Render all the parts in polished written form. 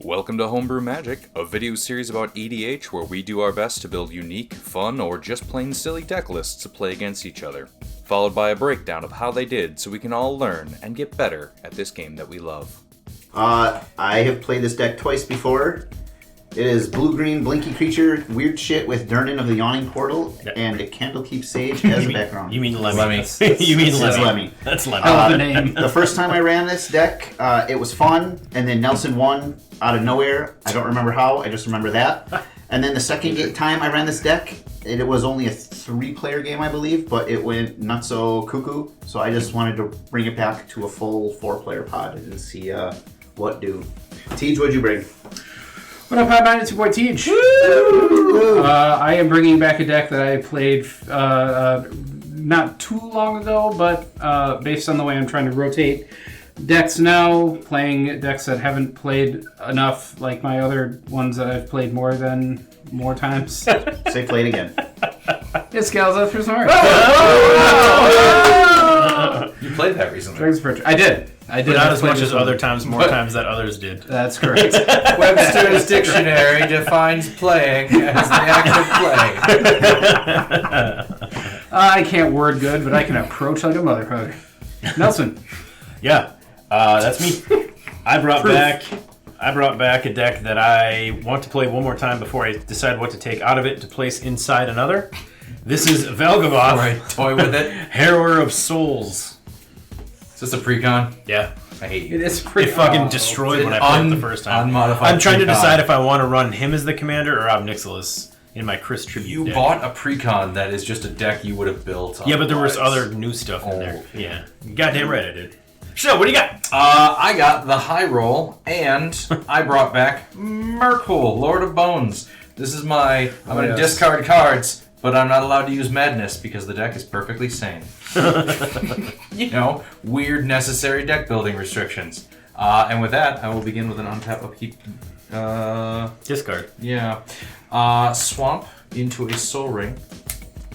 Welcome to Homebrew Magic, a video series about EDH where we do our best to build unique, fun, or just plain silly deck lists to play against each other, followed by a breakdown of how they did so we can all learn and get better at this game that we love. I have played this deck twice before. It is blue-green Blinky Creature, weird shit with Durnan of the Yawning Portal, and a Candlekeep Sage as a background. You mean Lemmy. You mean Lemmy. That's Lemmy. Hell of a name. The first time I ran this deck, it was fun, and then Nelson won out of nowhere. I don't remember how, I just remember that. And then the second time I ran this deck, it was only a 3-player game, I believe, but it went nutso cuckoo, so I just wanted to bring it back to a full 4-player pod and see what do. Tej, what'd you bring? What up, High Minded 2 Teach? I am bringing back a deck that I played not too long ago, but based on the way I'm trying to rotate decks now, playing decks that haven't played enough, like my other ones that I've played more times. Say play it again. It's Galazeth for Smart. You played that recently. Dragon's Approach. I did. But not as much as other times, more times that others did. That's correct. Webster's Dictionary defines playing as the act of play. I can't word good, but I can approach like a motherfucker. Nelson. Yeah, that's me. I brought back a deck that I want to play one more time before I decide what to take out of it to place inside another. This is Valgavoth. Right, toy with it. Harrower of Souls. Is this a precon? Yeah. I hate you. It is pretty It fucking destroyed when I played it the first time. Unmodified I'm trying to precon. decide if I want to run him as the commander or Rob Nixilis in my Chris tribute You deck. bought a precon that is just a deck you would have built. Yeah, but there was otherwise. other new stuff in there. Oh. Yeah. Goddamn right I did. So, what do you got? I got the high roll, and I brought back Myrkul, Lord of Bones. This is my... I'm going to discard cards, but I'm not allowed to use Madness because the deck is perfectly sane. You know, weird necessary deck building restrictions. And with that, I will begin with an untap upkeep. Discard. Yeah. Swamp into a Soul Ring,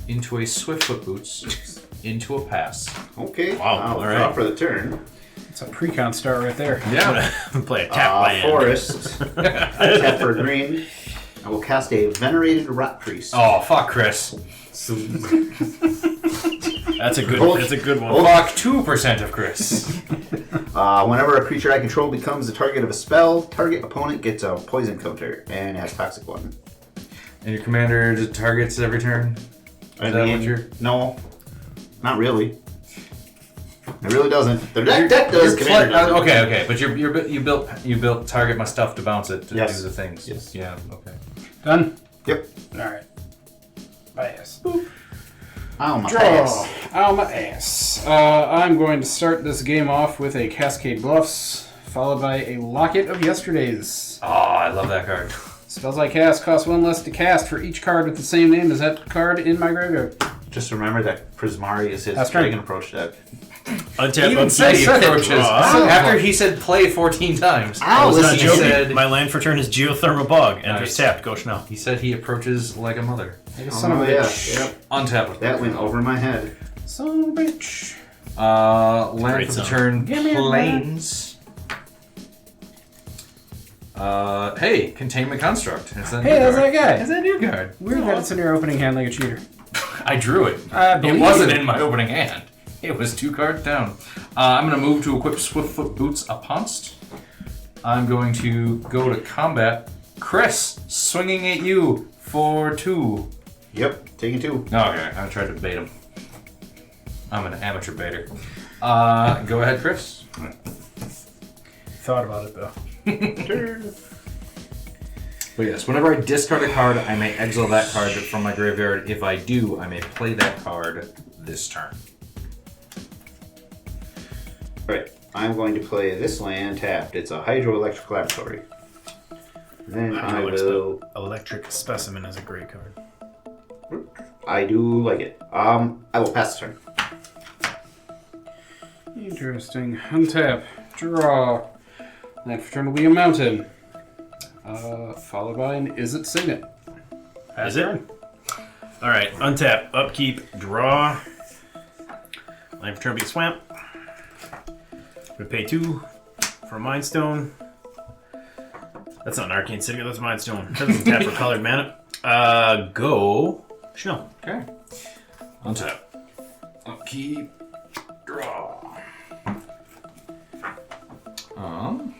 into a Swiftfoot Boots, into a Pass. Okay, Wow, I'll all draw right. for the turn. It's a pre-con start right there. Yeah. Play a tap land. Forest. Tap for green. I will cast a Venerated Rot Priest. Oh, fuck Chris. That's a good one. Fuck 2% of Chris. Whenever a creature I control becomes the target of a spell, target opponent gets a poison counter and has Toxic One. And your commander just targets every turn? I Is that mean, what you're... No, not really. It really doesn't. The deck does. Commander doesn't. Okay, but you built target my stuff to bounce it to Yes. do the things. Yes. Yeah. Okay. Done? Yep. Alright. Bias. Oh my Draw. ass. Ow, my ass. I'm going to start this game off with a Cascade Bluffs, followed by a Locket of Yesterdays. Oh, I love that card. Spells I cast cost 1 less to cast for each card with the same name as that card in my graveyard. Just remember that Prismari is his That's right. Dragon Approach deck. Untap, Even said he said it. approaches. After he said play 14 times. I was not listen, joking. said- My land for turn is Geothermal Bug. Enters Nice. tapped. Go Schnell. He said he approaches like a mother. Like a son of a yeah. bitch. Yep. Untap. That went over my head. Son of a bitch. Land Great for the song. turn. Give me a Plains. Hey, Containment Construct. Is that Hey, new that's card? that guy. Is that a new card? Weird that it's in your opening hand like a cheater. I drew it. I It believe wasn't you. in my opening hand. It was 2 cards down. I'm going to move to equip Swiftfoot Boots Aponst. I'm going to go to combat. Chris, swinging at you for 2. Yep. Taking 2. Okay, I tried to bait him. I'm an amateur baiter. Go ahead, Chris. Thought about it though. But yes, whenever I discard a card, I may exile that card from my graveyard. If I do, I may play that card this turn. Right. I'm going to play this land tapped. It's a Hydroelectric Laboratory. Then I will. Electric Specimen is a great card. I do like it. I will pass the turn. Interesting. Untap. Draw. Land for turn will be a mountain. Followed by an Is It Signet. Is it? Alright, untap, upkeep, draw. Land for turn will be a swamp. We pay 2 for a Mind Stone. That's not an arcane sigil, that's Mind Stone. Doesn't tap for colored mana. Go. Chanel. Okay. Untap. Upkeep. Draw. I'll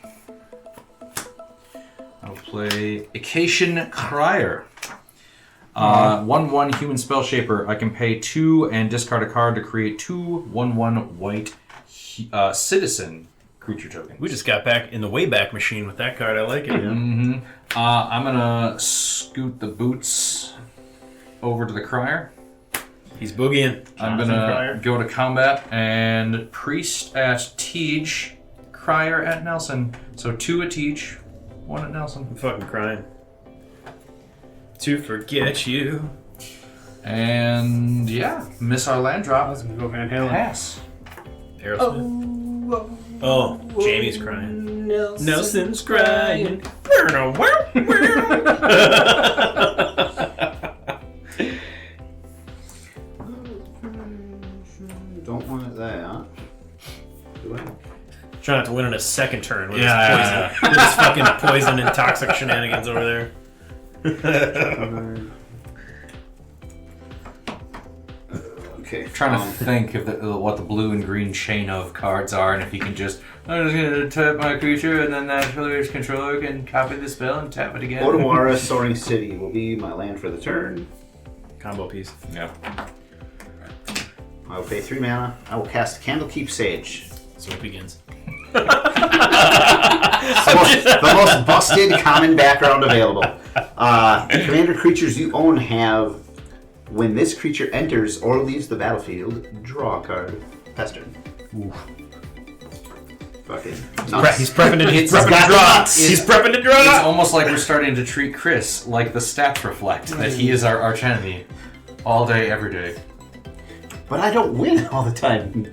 play Acacian Crier. 1/1 human spell shaper. I can pay 2 and discard a card to create 2 1/1 white citizen creature token. We just got back in the Wayback Machine with that card. I like it. I'm gonna scoot the boots over to the Crier. He's boogieing. I'm gonna go to combat and Priest at Tej, Crier at Nelson. So 2 at Tej, 1 at Nelson. I'm fucking crying. To forget you. And yeah, miss our land drop. Let's go Van Halen. Pass. Aerosmith. Oh, Jamie's crying. Nelson's crying. Don't want that. Do I? Trying not to win in a second turn with his poison. With his fucking poison and toxic shenanigans over there. Okay. Trying to think of what the blue and green chain of cards are, and if you can just, I'm just gonna tap my creature, and then that player's controller can copy the spell and tap it again. Odawara Soaring City will be my land for the turn. Combo piece. Yeah. I will pay 3 mana. I will cast Candlekeep Sage. So it begins. The most busted common background available. Commander creatures you own have, when this creature enters or leaves the battlefield, draw a card. Pester. Fucking nuts. He's prepping to It's draw. nuts. He's prepping to It's draw. almost like we're starting to treat Chris like the stats reflect, that he is our archenemy. All day, every day. But I don't win all the time.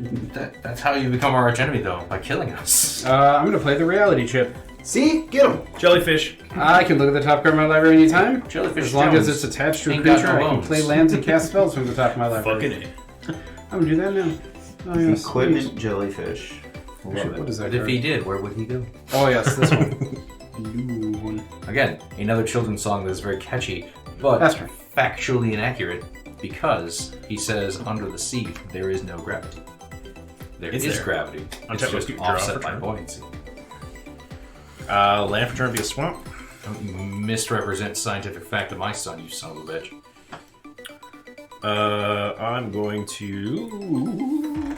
That's how you become our archenemy, though, by killing us. I'm gonna play the reality chip. See? Get him. Jellyfish. I can look at the top card of my library anytime. Jellyfish As long Jones as it's attached to a ain't got creature, no I can bones. play lands and cast spells from the top of my library. Fucking A. I'm gonna do that now. Oh, yes. Equipment Jellyfish. What is that But if card? he did, where would he go? Oh, yes, this one. Blue one. Again, another children's song that is very catchy, but That's right. factually inaccurate because he says under the sea there is no gravity. There Is is there? gravity. It's Untap just rescue, draw offset for by turn. buoyancy. Land for turn be a swamp. Don't misrepresent scientific fact to my son, you son of a bitch. I'm going to.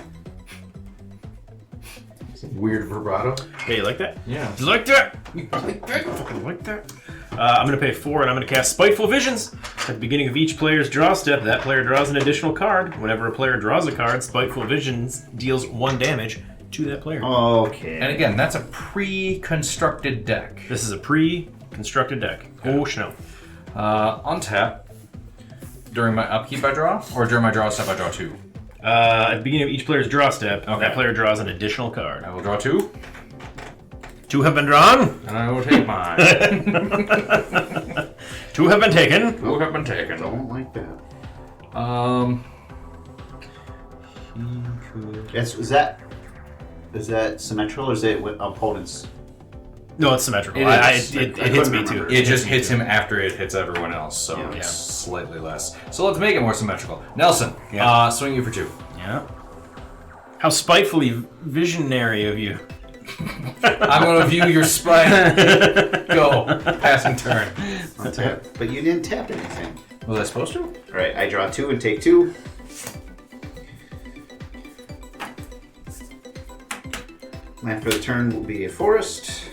Weird vibrato. Hey, you like that? Yeah. You like that? Fucking like that. I'm going to pay 4 and I'm going to cast Spiteful Visions. At the beginning of each player's draw step, that player draws an additional card. Whenever a player draws a card, Spiteful Visions deals 1 damage to that player. Okay. And again, that's a pre-constructed deck. This is a pre-constructed deck. Oh, Schnell. Untap. During my upkeep I draw, or during my draw step I draw 2. At the beginning of each player's draw step, Okay. that player draws an additional card. I will draw 2, 2 have been drawn. and I will take mine. 2 have been taken. 2 have been taken. Don't like that. Is that symmetrical or is it with opponents? No, it's symmetrical. It is. It I hits couldn't me too. remember. It just hits him after it hits everyone else, so Yeah. it's slightly less. So let's make it more symmetrical. Nelson, Yeah. swing you for 2. Yeah. How spitefully visionary of you. I'm going to view your spine. Go. Passing turn. Untap. But you didn't tap anything. Was I supposed to? Alright, I draw 2 and take 2. Land for the turn will be a forest.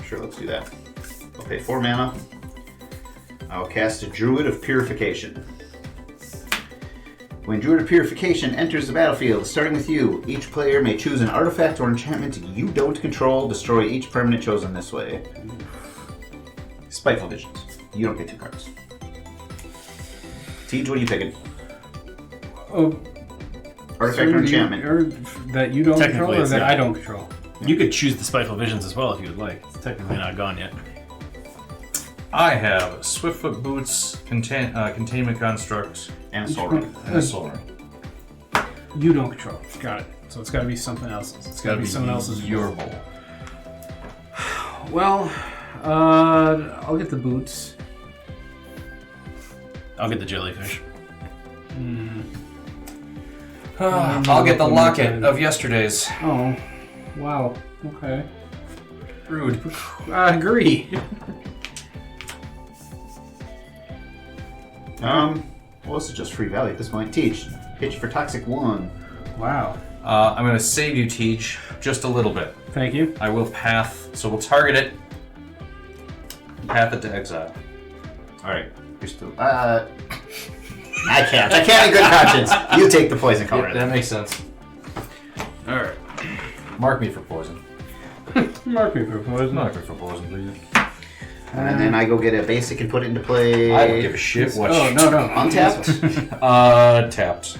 Sure, let's do that. I'll pay 4 mana. I'll cast a Druid of Purification. When Druid of Purification enters the battlefield, starting with you, each player may choose an artifact or enchantment you don't control. Destroy each permanent chosen this way. Spiteful Visions. You don't get 2 cards. Tej, what are you picking? Oh, Artifact or enchantment? Or that you don't Technically, control or it's that not. I don't control? You could choose the Spiteful Visions as well if you would like. It's technically not gone yet. I have Swiftfoot Boots, Containment Construct, And Soul Ring. and a Soul Ring. You don't control. Got it. So it's got to be something else's. It's got to be someone else's. your bowl. Well, I'll get the boots. I'll get the jellyfish. I'll get the locket of yesterday's. Oh, wow. Okay. Rude. I agree. Well, this is just free value at this point. Teach. Hit you for toxic 1. Wow. I'm going to save you, Teach, just a little bit. Thank you. I will path, so we'll target it. Path it to exile. Alright. You're still. I can't. I can't in good conscience. You take the poison color. That makes sense. Alright. Mark me for poison. Mark me for poison. Mark me for poison, please. And then I go get a basic and put it into play. I don't give a shit what. Oh, no. Untapped? Tapped.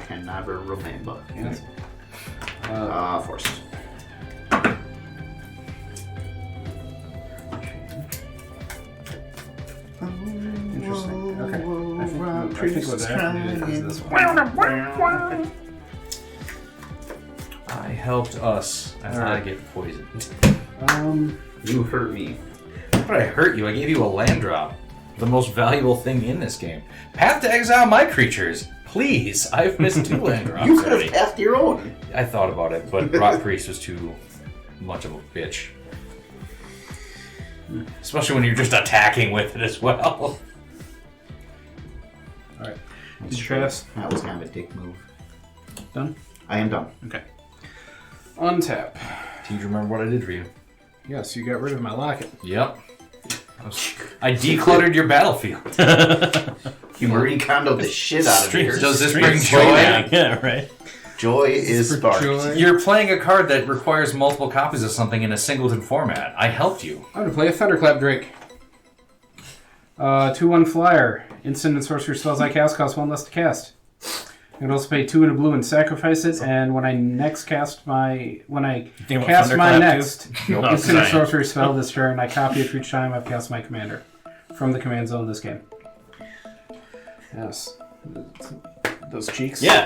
Can never remember. Yes. Forced. Interesting. Okay. I think what that is this one. I helped us, and I get poisoned. You hurt me. How did I hurt you? I gave you a land drop. The most valuable thing in this game. Path to exile my creatures. Please. I've missed 2 land drops You could already. have passed your own. I thought about it, but Rock Priest was too much of a bitch. Especially when you're just attacking with it as well. Alright. Did you pass? That was kind of a dick move. Done? I am done. Okay. Untap. Do you remember what I did for you? Yes, you got rid of my locket. Yep. I decluttered your battlefield. You Marie Kondo'd the shit out of here. Does this Street bring joy? joy? Yeah, right. Joy is sparked. Joy. You're playing a card that requires multiple copies of something in a singleton format. I helped you. I'm going to play a Thunderclap Drake. 2/1 flyer. Instant and sorcery spells I cast cost 1 less to cast. I can also pay 2 and a blue and sacrifice it, and when I cast my next No, instant and sorry. sorcery spell this turn, I copy it for each time I've cast my commander from the command zone this game. Yes. Those cheeks? Yeah.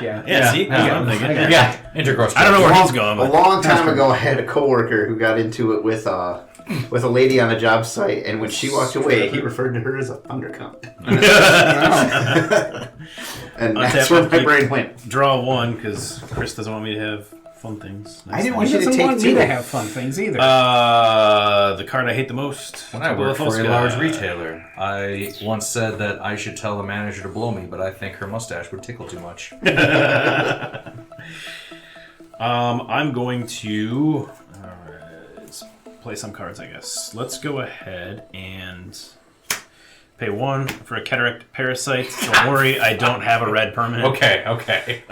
See? I I'm thinking. Yeah, intercourse. I don't know where he's going, A but long time ago, I had a coworker who got into it with a lady on a job site, and when she walked away, he referred to her as a thundercunt. And that's where my brain went. draw 1 because Chris doesn't want me to have fun things. I didn't He want you to doesn't take want me 2. to have fun things either. The card I hate the most. When I worked for a large retailer, I once said that I should tell the manager to blow me, but I think her mustache would tickle too much. I'm going to play some cards, I guess. Let's go ahead and pay 1 for a Cataract Parasite. Don't worry, I don't have a red permanent. Okay.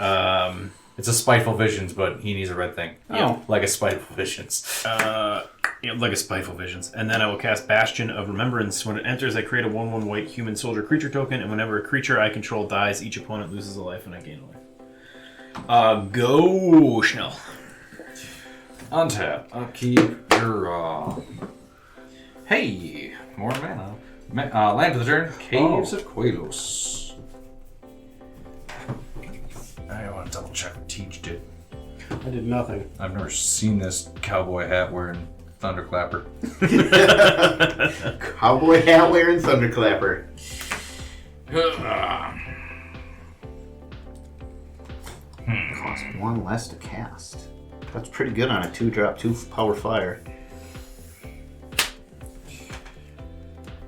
It's a Spiteful Visions, but he needs a red thing. Oh. Like a Spiteful Visions. Like a Spiteful Visions. And then I will cast Bastion of Remembrance. When it enters, I create a 1/1 white human soldier creature token, and whenever a creature I control dies, each opponent loses a life and I gain a life. Go Schnell. Untap. Upkeep. Draw. Hey! More mana. Land for the turn. Caves of Quelos. I want to double check what Teach did. I did nothing. I've never seen this cowboy hat wearing thunderclapper. Cowboy hat wearing thunderclapper. Cost 1 less to cast. That's pretty good on a 2-drop, 2 power fire.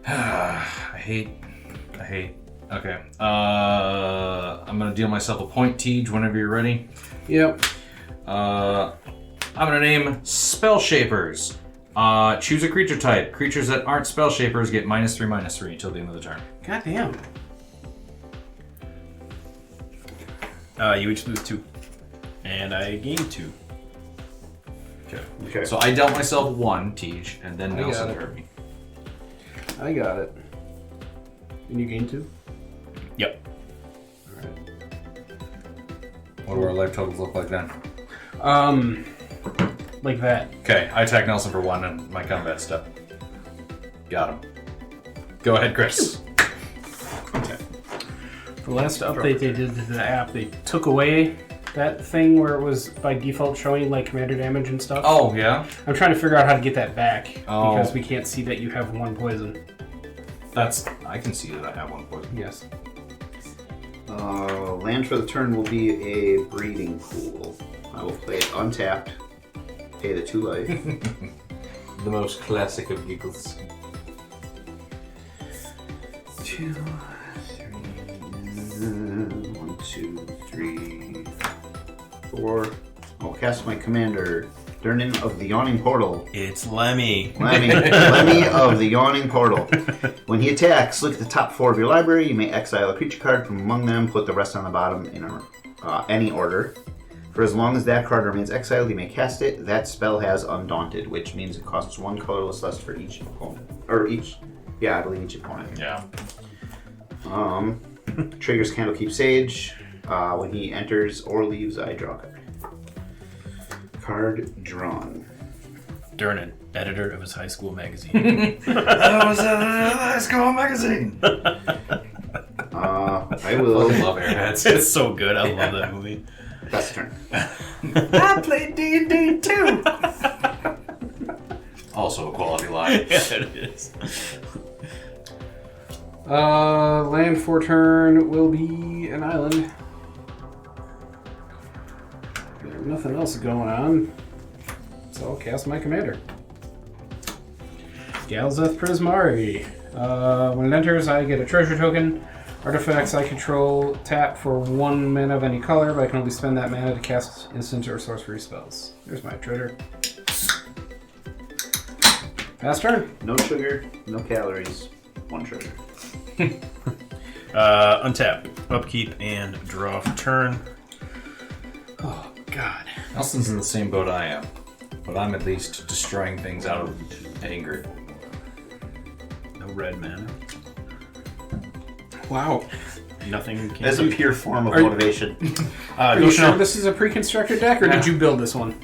I hate. Okay. I'm gonna deal myself a point, Tej, whenever you're ready. Yep. I'm gonna name Spell Shapers. Choose a creature type. Creatures that aren't Spell Shapers get -3/-3 until the end of the turn. God damn. You each lose 2. And I gain 2. Okay. So I dealt myself 1, Tej, and then I got Nelson it. hurt me. I got it. And you gain 2? Yep. Alright. What do our life totals look like then? Like that. Okay, I attack Nelson for 1 and my combat step. Got him. Go ahead, Chris. The last update they did to the app, they took away That thing where it was by default showing like commander damage and stuff. Oh, yeah? I'm trying to figure out how to get that back because Oh. we can't see that you have 1 poison. I can see that I have 1 poison. Yes. Land for the turn will be a breeding pool. I will play it untapped. Pay the 2 life. The most classic of giggles. 2, 3. 1, 2, 3, 4. I'll cast my commander, Durnan of the Yawning Portal. It's Lemmy. Lemmy of the Yawning Portal. When he attacks, look at the top 4 of your library. You may exile a creature card from among them. Put the rest on the bottom in any order. For as long as that card remains exiled, you may cast it. That spell has Undaunted, which means it costs 1 colorless less for each opponent. Or each. Yeah, I believe each opponent. Yeah. Triggers Candlekeep Sage. When he enters or leaves, I draw a card. Card drawn. Durnan, editor of his high school magazine. That was a high school magazine. I will. I love Airheads. It's so good. I love that movie. That's the turn. I played D&D too. Also a quality line. Yeah, it is. Land for turn will be an island. There's nothing else going on, so I'll cast my commander. Galazeth Prismari. When it enters, I get a treasure token. Artifacts I control tap for 1 mana of any color, but I can only spend that mana to cast instant or sorcery spells. There's my treasure. Pass turn. No sugar, no calories, 1 treasure. Untap, upkeep, and draw for turn. Oh, God. Nelson's in the same boat I am, but I'm at least destroying things out of anger. No red mana. Wow. Nothing can That's a do. pure form of Are you- motivation. Are you sure this is a pre-constructed deck, or did you build this one?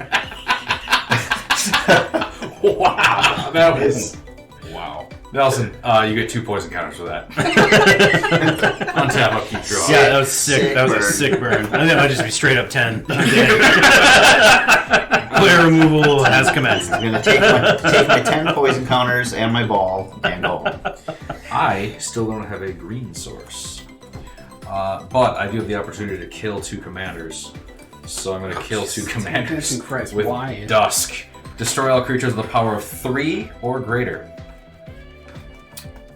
Wow, that was... Wow. Nelson, you get 2 poison counters for that. Untap, upkeep, draw. Yeah, that was sick. Sick That was burn. a sick burn. I think that might just be straight up 10. Player removal has commenced. I'm gonna take my 10 poison counters and my ball and go home. I still don't have a green source. But I do have the opportunity to kill 2 commanders. So I'm going to kill 2 commanders Jesus Christ, with why? Dusk. Destroy all creatures with a power of 3 or greater.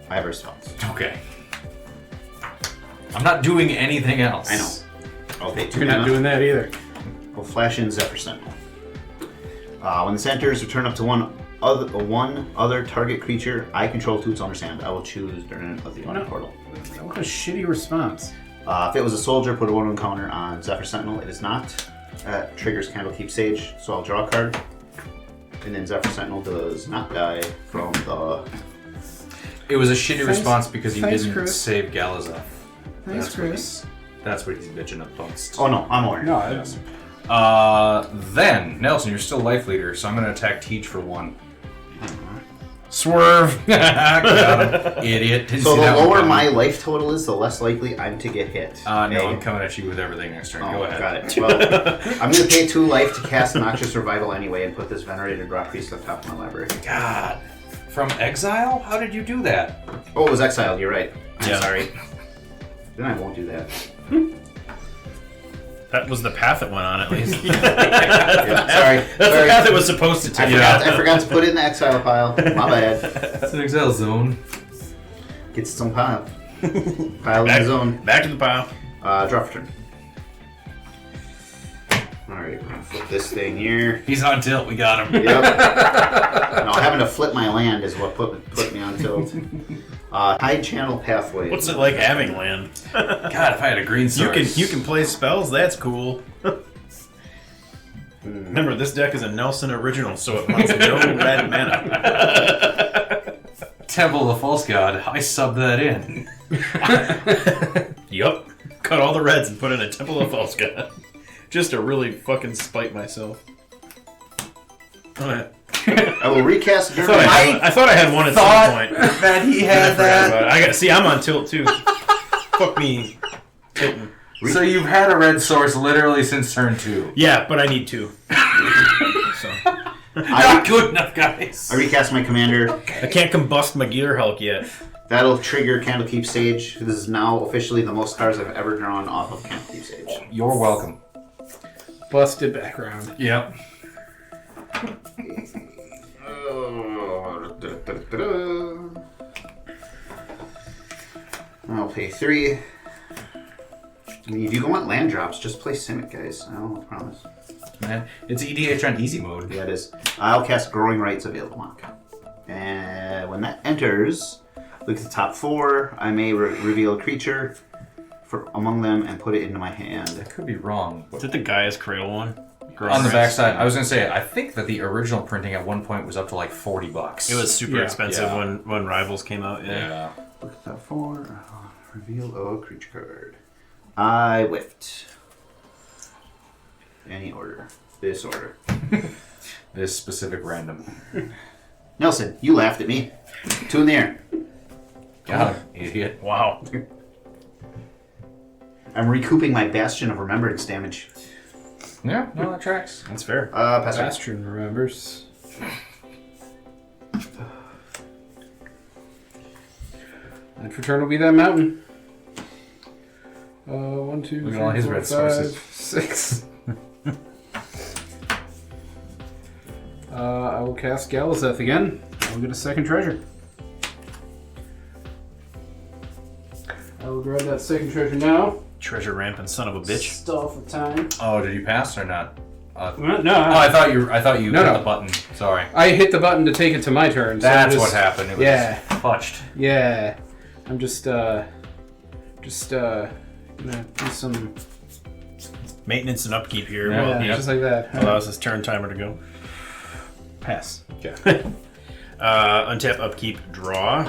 I have a response. Okay. I'm not doing anything else. I know. I'll pay 2 You're not mana. doing that either. We'll flash in Zephyr Sentinel. When this enters, return up to one other target creature I control to its owner's hand. I will choose Durnan of the Yawning Portal. What a shitty response. If it was a soldier, put a 1/1 counter on Zephyr Sentinel. It is not. Triggers Candlekeep Sage, so I'll draw a card. And then Zephyr Sentinel does not die from the... It was a shitty Thanks- response because you thanks, didn't Chris. save Galazeth. Thanks, Chris. That's what he's bitching about. Oh no, I'm aware. No, I just... Then, Nelson, you're still life leader, so I'm going to attack Teach for 1. Swerve! Got him. Idiot. Didn't So see the that one lower coming. my life total is, the less likely I'm to get hit. No, Okay? I'm coming at you with everything next turn. Oh, Go ahead. got it. Well, I'm going to pay 2 life to cast Noxious Revival anyway and put this Venerated Rock Priest on top of my library. God. From exile? How did you do that? Oh, it was exiled, you're right. I'm Yeah. sorry. Then I won't do that. That was the path it went on, at least. Yeah, sorry. That's the path it was supposed to take. I forgot to put it in the exile pile. My bad. It's an exile zone. Get some pile. Pile in the zone. Back to the pile. Draw for turn. Alright, we're gonna flip this thing here. He's on tilt. We got him. Yep. No, having to flip my land is what put me on tilt. Tide Channel Pathway. What's it like having land? God, if I had a green source. You can play spells. That's cool. Remember, this deck is a Nelson original, so it wants no red mana. Temple of the False God. I subbed that in. Yup. Cut all the reds and put in a Temple of False God. Just to really fucking spite myself. Alright. I will recast Durnan. I thought I had one at some point. that he I forgot about it. I'm on tilt too. Fuck me. Tilting. So you've had a red source literally since turn 2. Yeah, but I need 2. So Not good enough, guys. I recast my commander. I can't combust my Gear Hulk yet. That'll trigger Candlekeep Sage. This is now officially the most cards I've ever drawn off of Candlekeep Sage. You're welcome. Busted background. Yep. I'll pay 3. I mean, if you want land drops, just play Simic, guys. I don't promise. Man, it's EDH on easy mode. Yeah, it is. I'll cast Growing Rights of Illimak. And when that enters, look at the top 4. I may reveal a creature among them and put it into my hand. I could be wrong. Is it the Gaia's Cradle one? On the backside, I was going to say, I think that the original printing at one point was up to like $40. It was super expensive Yeah. when Rivals came out. Yeah. Look at top 4. Reveal a creature card. I whiffed. Any order. This order. This specific random. Nelson, you laughed at me. 2 in the air. God, idiot. Wow. I'm recouping my Bastion of Remembrance damage. Yeah, no, that tracks. That's fair. Pass turn. Bastion remembers. And for turn will be that mountain. 1, 2, Look at 3, all his 4, red 5, sources. 6. I will cast Galazeth again. I will get a second treasure. I will grab that second treasure now. Treasure rampant son of a bitch. Stall for time. Oh, did you pass or not? No, I thought you No, hit no. the button. Sorry. I hit the button to take it to my turn. So That's it was- what happened. It was Yeah. fudged. Yeah. I'm just gonna do some Maintenance and upkeep here. Yeah. Well, just like that. allows this turn timer to go. Pass. Okay. Untap, upkeep, draw.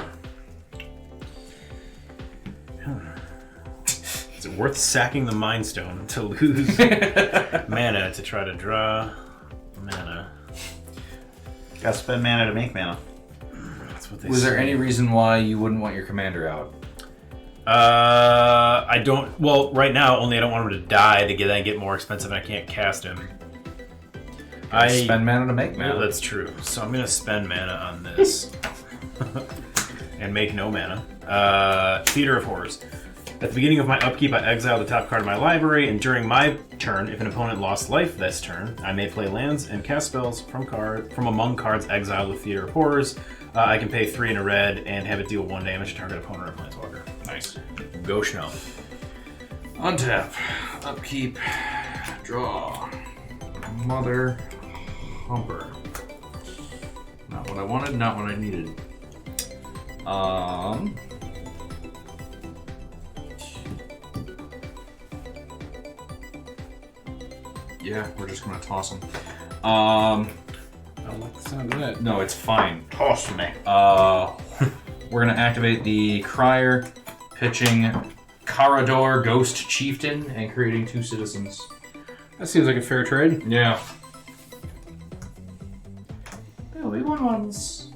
Is it worth sacking the Mind Stone to lose mana to try to draw mana? Gotta spend mana to make mana. That's what they Was there say. any reason why you wouldn't want your commander out? I don't. Well, right now, only I don't want him to die to get more expensive, and I can't cast him. Spend mana to make Yeah, mana. that's true. So I'm gonna spend mana on this and make no mana. Theater of Horrors. At the beginning of my upkeep, I exile the top card of my library, and during my turn, if an opponent lost life this turn, I may play lands and cast spells from among cards exiled with Theater of Horrors. I can pay 3 and a red and have it deal 1 damage to target opponent or planeswalker. Nice. Go Schnell. Untap, upkeep, draw, mother, humper. Not what I wanted, not what I needed. Yeah, we're just gonna toss them. I don't like the sound of that. No, it's fine. Toss me. We're gonna activate the Crier, pitching Carador Ghost Chieftain, and creating 2 citizens. That seems like a fair trade. Yeah. There'll be 1/1s.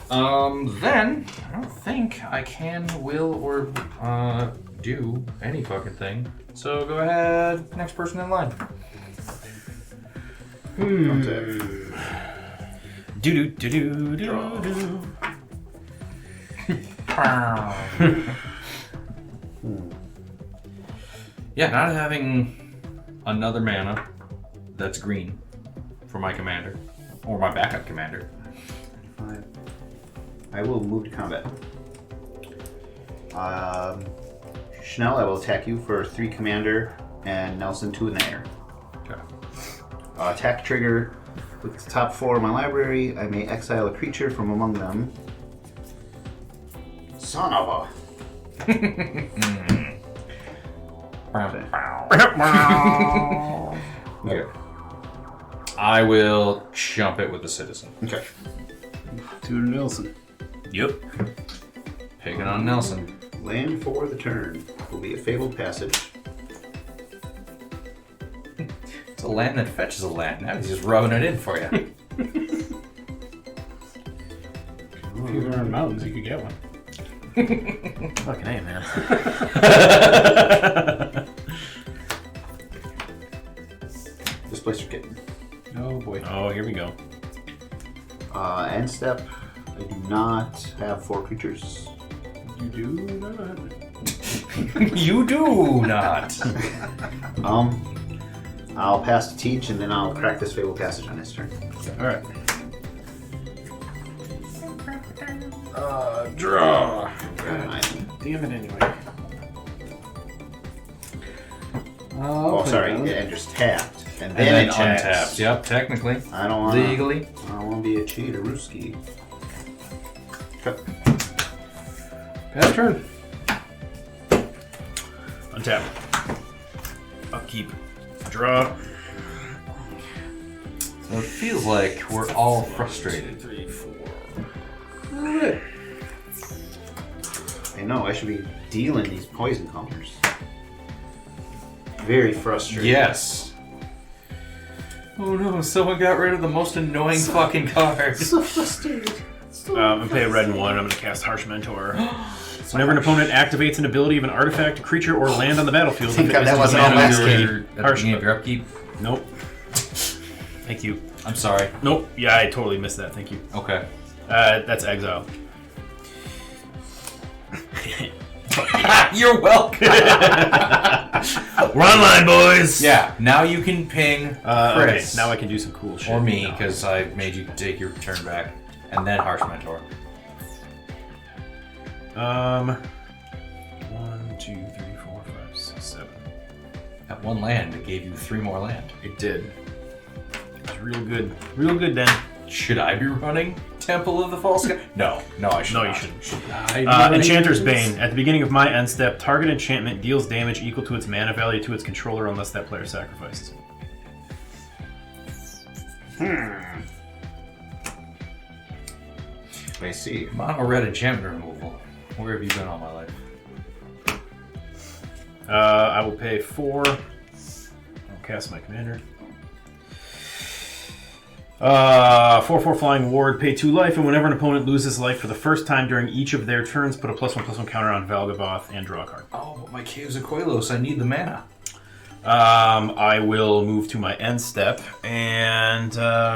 Then I don't think I can, will, or do any fucking thing. So go ahead, next person in line. Do do do do do do. Yeah, not having another mana that's green for my commander or my backup commander. I will move to combat. Schnell, I will attack you for 3 commander, and Nelson 2 in the air. Okay. Attack trigger. Look at the top 4 of my library. I may exile a creature from among them. Son of a. Okay. I will jump it with the citizen. Okay. To Nelson. Yep. Picking on Nelson. Land for the turn will be a Fabled Passage. It's a land that fetches a land. Now he's just rubbing it in for you. If you were in mountains, you could get one. Fucking A, man. Displacer Kitten. Oh boy. Oh, here we go. End step. I do not have 4 creatures. You do not. You do not. I'll pass to Teach, and then I'll crack this Fable Passage on his turn. All right. Draw. Damn it anyway. Oh, sorry. It enters tapped, and And then then it taps. untapped. Yep, technically. I don't want Legally. I don't want to be a cheater-ooski. Pass turn. Untap. Upkeep. Draw. So it feels like we're all frustrated. 3, 4. I know. I should be dealing these poison counters. Very frustrating. Yes. Oh no, someone got rid of the most annoying fucking card. So frustrated. I'm going to pay a red and 1. I'm going to cast Harsh Mentor. Whenever an opponent activates an ability of an artifact, creature, or land on the battlefield, Thank if God it that misses wasn't mana on last ability- game. At the Harsh. beginning of your upkeep. Nope. Thank you. I'm sorry. Nope. Yeah, I totally missed that. Thank you. Okay. That's exile. You're welcome. We're online, boys. Yeah, now you can ping Okay, Chris. now I can do some cool shit. Or me, No. because I made you take your turn back. And then Harsh Mentor. 1, 2, 3, 4, 5, 6, 7. At one land, it gave you 3 more land. It did. It's real good. Real good, then. Should I be running Temple of the False God? No, I should No, not. you shouldn't. Enchanter's Bane. At the beginning of my end step, target enchantment deals damage equal to its mana value to its controller unless that player sacrifices it. I see. Mono red enchantment removal. Where have you been all my life? I will pay 4. I'll cast my commander. 4/4 Flying Ward, pay 2 life, and whenever an opponent loses life for the first time during each of their turns, put a +1/+1 counter on Valgavoth and draw a card. Oh, but my Caves of Koilos, I need the mana. I will move to my end step, and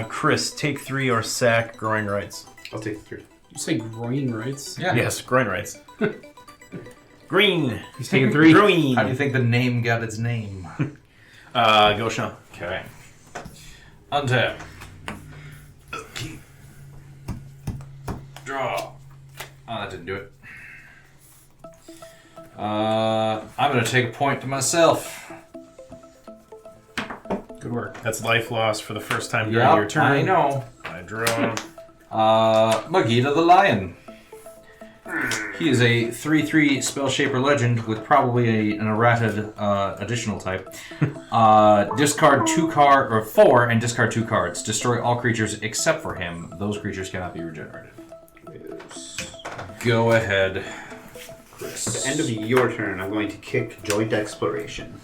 Chris, take 3 or sack Growing Rights. I'll take 3. You say green rights? Yeah. Yes, Growing Rights. Green. He's taking 3. Green. How do you think the name got its name? Go Sean. Okay. Untap. Draw. Oh, that didn't do it. I'm going to take a point to myself. Good work. That's life loss for the first time during your turn. I know. I draw. Magita the Lion. He is a 3/3 Spell Shaper Legend with probably an errated additional type. Discard 4 and discard 2 cards. Destroy all creatures except for him. Those creatures cannot be regenerated. Go ahead, Chris. At the end of your turn, I'm going to kick Joint Exploration.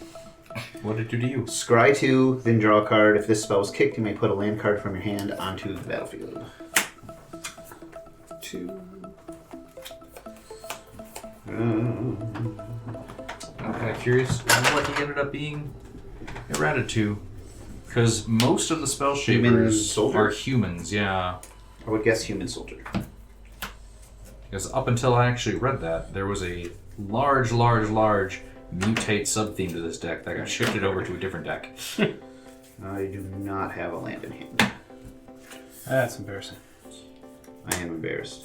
What did it do to you? Scry 2, then draw a card. If this spell is kicked, you may put a land card from your hand onto the battlefield. 2. I'm kind of curious what he ended up being errated to. Because most of the Spell Human Shapers soldier? are humans, yeah. I would guess Human Soldier. Because up until I actually read that, there was a large mutate sub-theme to this deck that got shifted over to a different deck. I do not have a land in hand. That's embarrassing. I am embarrassed.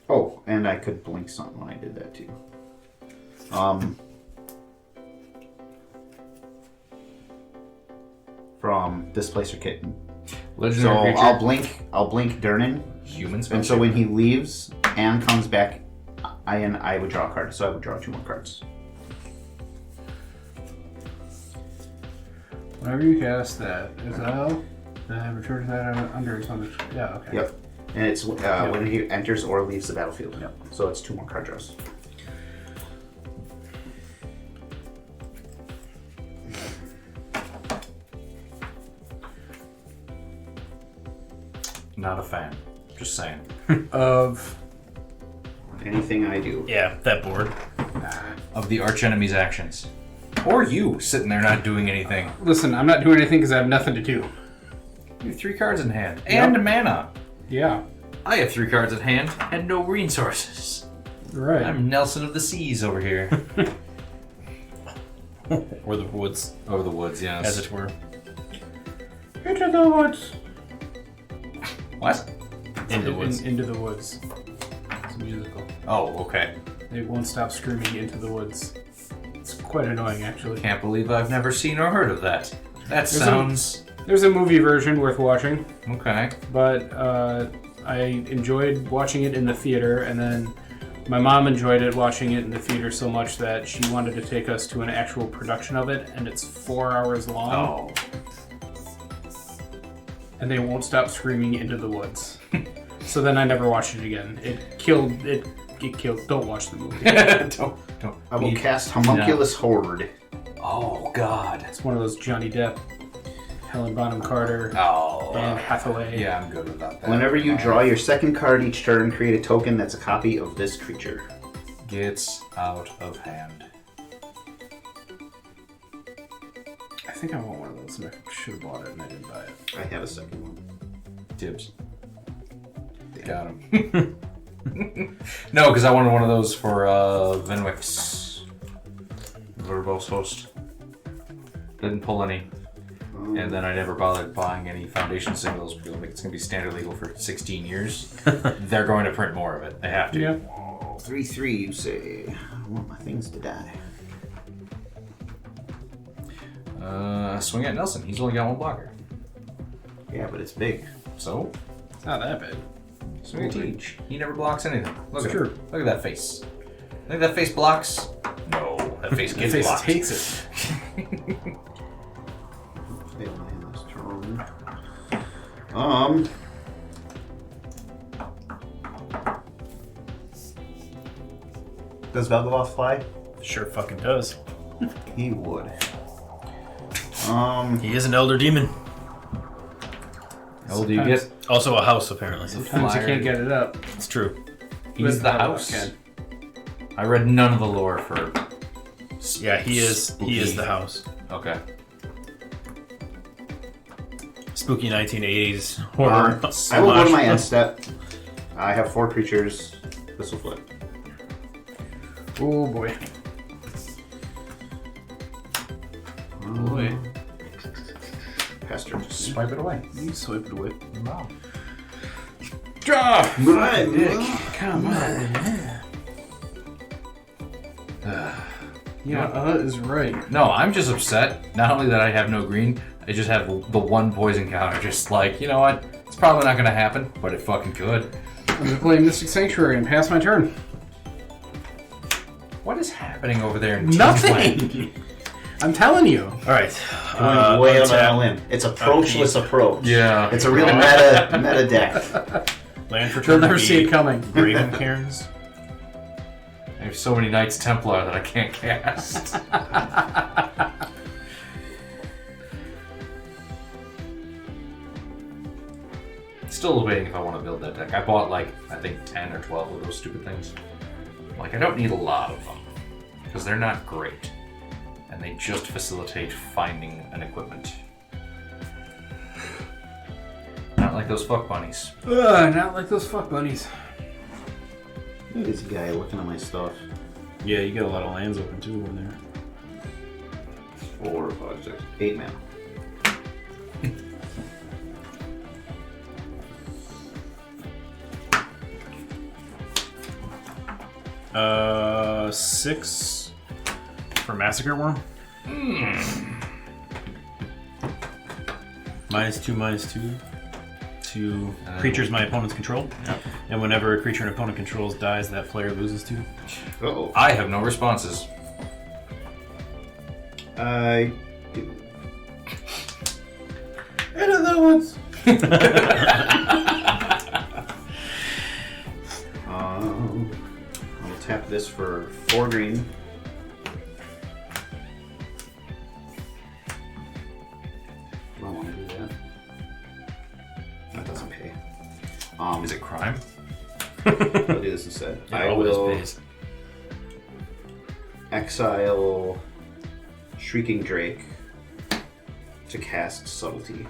Oh, and I could blink something when I did that too. From Displacer Kitten. So Legendary creature. I'll blink Durnan, Human Spell and so when he leaves and comes back, I would draw a card. So I would draw 2 more cards. Whenever you cast that, exile, then return that under its own. Yeah, okay. Yep. And it's when he enters or leaves the battlefield. Yep. So it's 2 more card draws. Not a fan. Just saying. Of Anything I do. Yeah, that board. Of the archenemy's actions. Or you sitting there not doing anything. Listen, I'm not doing anything because I have nothing to do. You have 3 cards in hand. And mana. Yeah. I have 3 cards in hand and no green sources. Right. I'm Nelson of the Seas over here. Or the woods, Over the woods, yes. as it were. Into the woods. What? Into the woods. Into the woods. It's a musical. Oh, okay. They won't stop screaming into the woods. It's quite annoying, actually. Can't believe I've never seen or heard of that. That sounds... There's a movie version worth watching, Okay. but I enjoyed watching it in the theater, and then my mom enjoyed it watching it in the theater so much that she wanted to take us to an actual production of it, and it's 4 hours long. Oh. And they won't stop screaming into the woods. So then I never watched it again. It killed. Don't watch the movie. don't. I will cast Homunculus Horde. Oh, God. It's one of those Johnny Depp, Helen Bonham Carter, Oh. and Hathaway. Yeah, I'm good without that. Whenever you draw your second card each turn, create a token that's a copy of this creature. Gets out of hand. I think I want one of those, and I should have bought it, and I didn't buy it. I have a second one. Dibs. Got him. No, because I wanted one of those for Venwick's verbose host. Didn't pull any. And then I never bothered buying any foundation singles because it's going to be standard legal for 16 years. They're going to print more of it. They have to. Yeah. 3/3, you say. I want my things to die. Swing at Nelson. He's only got 1 blocker. Yeah, but it's big. So, It's not that bad. swing at Teach. He never blocks anything. Look It's at true. him. Look at that face. Think that face blocks? No, that face The gets face blocked. takes it. Fail my last turn. Does Valgavoth fly? Sure fucking does. He would. He is an elder demon. How old do you get? Also a house, apparently. Sometimes you can't get it up. It's true. He's the house. I read none of the lore for. Yeah, he is the house. Okay. Spooky 1980s horror. I will go to my end step. I have 4 creatures. This will flip. Oh boy. Boy. Pass turn. Swipe it away. You swipe it away. Wow. Draw! Come on. Yeah, is right. No, I'm just upset. Not only that I have no green, I just have the 1 poison counter. Just like, you know what? It's probably not going to happen, but it fucking could. I'm gonna play Mystic Sanctuary and pass my turn. What is happening over there in Nothing! I'm telling you. All right. Going way out untap. on a limb. It's approachless approach. Yeah. It's a real meta deck. Land for You'll turn. never see it coming. Graven Cairns. I have so many Knights Templar that I can't cast. Still debating if I want to build that deck. I bought like, I think 10 or 12 of those stupid things. Like, I don't need a lot of them. Because they're not great. And they just facilitate finding an equipment. Not like those fuck bunnies. Not like those fuck bunnies. Look at this guy looking at my stuff. Yeah, you got a lot of lands open too over there. 4, 5, 6, 8 mana. Six for Massacre Worm. -2/-2 to creatures my opponents control. Yep. And whenever a creature an opponent controls dies, that player loses 2. Uh-oh. I have no responses. I do. Into the woods. I'll tap this for 4 green. I don't want to do that. That doesn't pay. Is it crime? I'll do this instead. It I always will pays. exile Shrieking Drake to cast Subtlety.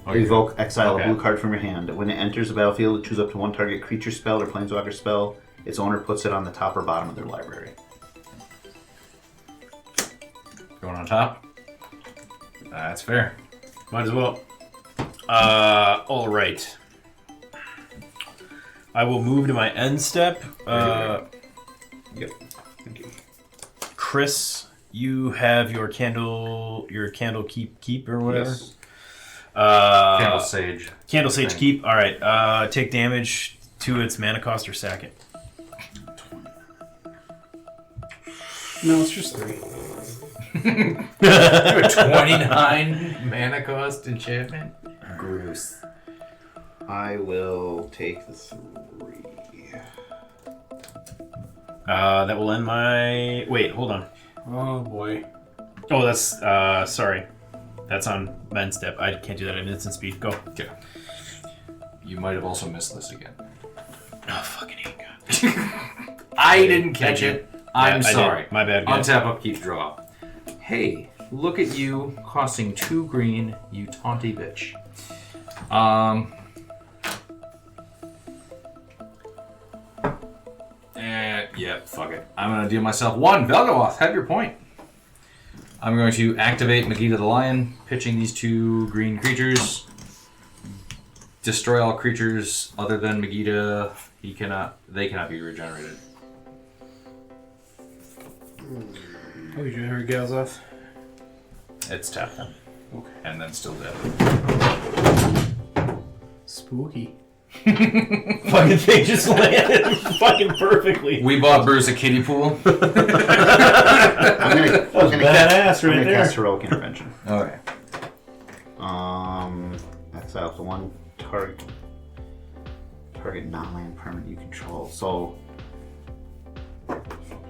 Revoke, exile a blue card from your hand. When it enters the battlefield, choose up to one target creature spell or planeswalker spell. Its owner puts it on the top or bottom of their library. Going on top? That's fair. Might as well. All right. I will move to my end step. Yep. Thank you. Chris, you have your candle keep or whatever. Yes. Candle Sage. Candle Sage keep. All right. Take damage to its mana cost or sack it. No, it's just 3. 29 mana cost enchantment? Gross. I will take the 3. That will end my... Wait, hold on. Oh boy. Oh, that's... sorry. That's on end step. I can't do that at instant speed. Go. Okay. You might have also missed this again. Oh, fucking hate God. I didn't catch it. I'm I sorry. did. My bad, guys. Untap, upkeep, draw. Hey, look at you, costing 2 green, you taunty bitch. Yeah, fuck it. I'm gonna deal myself 1. Valgavoth, have your point. I'm going to activate Megiddo the Lion, pitching these 2 green creatures. Destroy all creatures other than Megiddo. They cannot be regenerated. Oh, you heard Galazeth? It's tapped then. Okay. And then still dead. Spooky. Fucking thing just landed fucking perfectly. We bought Bruce a kiddie pool. I'm gonna Badass right there. cast Heroic Intervention. Okay. Exile up to one target non-land permanent you control. So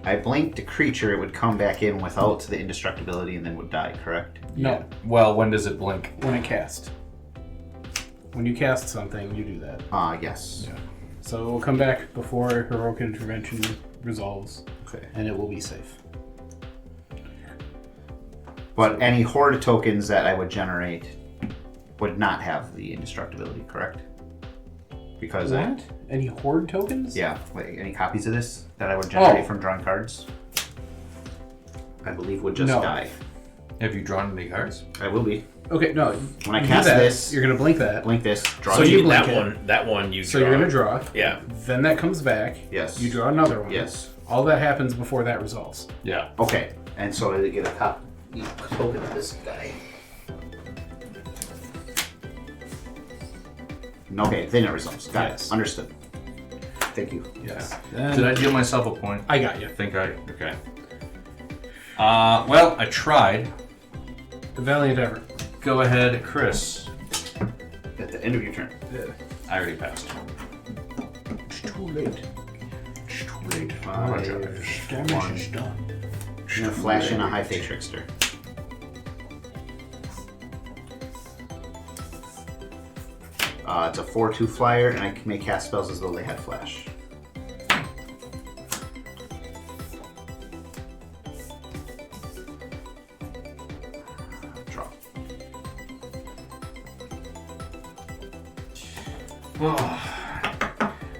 I blinked a creature, it would come back in without the indestructibility and then would die, correct? No, Well, when does it blink? when it cast. When you cast something, you do that. Yes. Yeah. So it will come back before Heroic Intervention resolves, Okay. and it will be safe. But any horde tokens that I would generate would not have the indestructibility, correct? Because What? Any horde tokens? yeah, like any copies of this that I would generate from drawing cards, I believe would just No. die. Have you drawn any cards? I will be. Okay, no. When I you do cast that, this- you're gonna blink that. Blink this, draw So two. you blink that it. one. That one you. So draw. you're gonna draw. Yeah. Then that comes back. Yes. You draw another one. Yes. All that happens before that resolves. Yeah. Okay, and so I get a top token of this guy. Okay, then it resolves. Got Yes. it. Understood. Thank you. Yes. Did I deal myself a point? I got you. Okay. Well, I tried. The valiant effort. Go ahead, Chris. At the end of your turn. I already passed. It's too late. It's too late. Five. Damage is done. I'm gonna flash in a high fate trickster. It's a 4/2 flyer, and I may cast spells as though they had flash. Draw.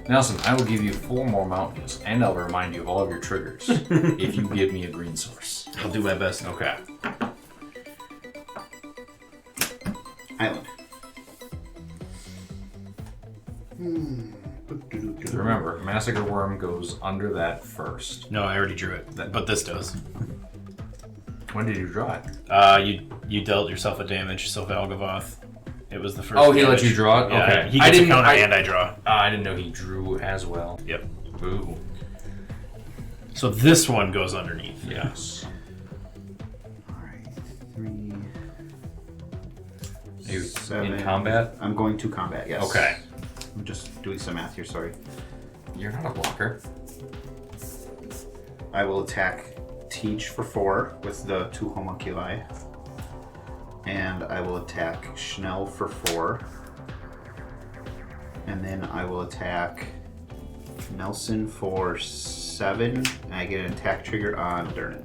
Nelson, I will give you 4 more mountains, and I'll remind you of all of your triggers if you give me a green source. I'll do my best. Okay. Island. Remember, Massacre Worm goes under that first. No, I already drew it, but this does. When did you draw it? You dealt yourself a damage, so Valgavoth. It was the first. Oh, he let damage. you draw it? Yeah, Okay. He I gets a didn't- counter I- and I draw. I didn't know he drew as well. Yep. Ooh. So this one goes underneath. Yes. Alright. 3. Are you 7. in combat? I'm going to combat, yes. Okay. I'm just doing some math here, sorry. You're not a blocker. I will attack Teach for 4 with the 2 homunculi. And I will attack Schnell for 4. And then I will attack Nelson for 7. And I get an attack trigger on Durnan.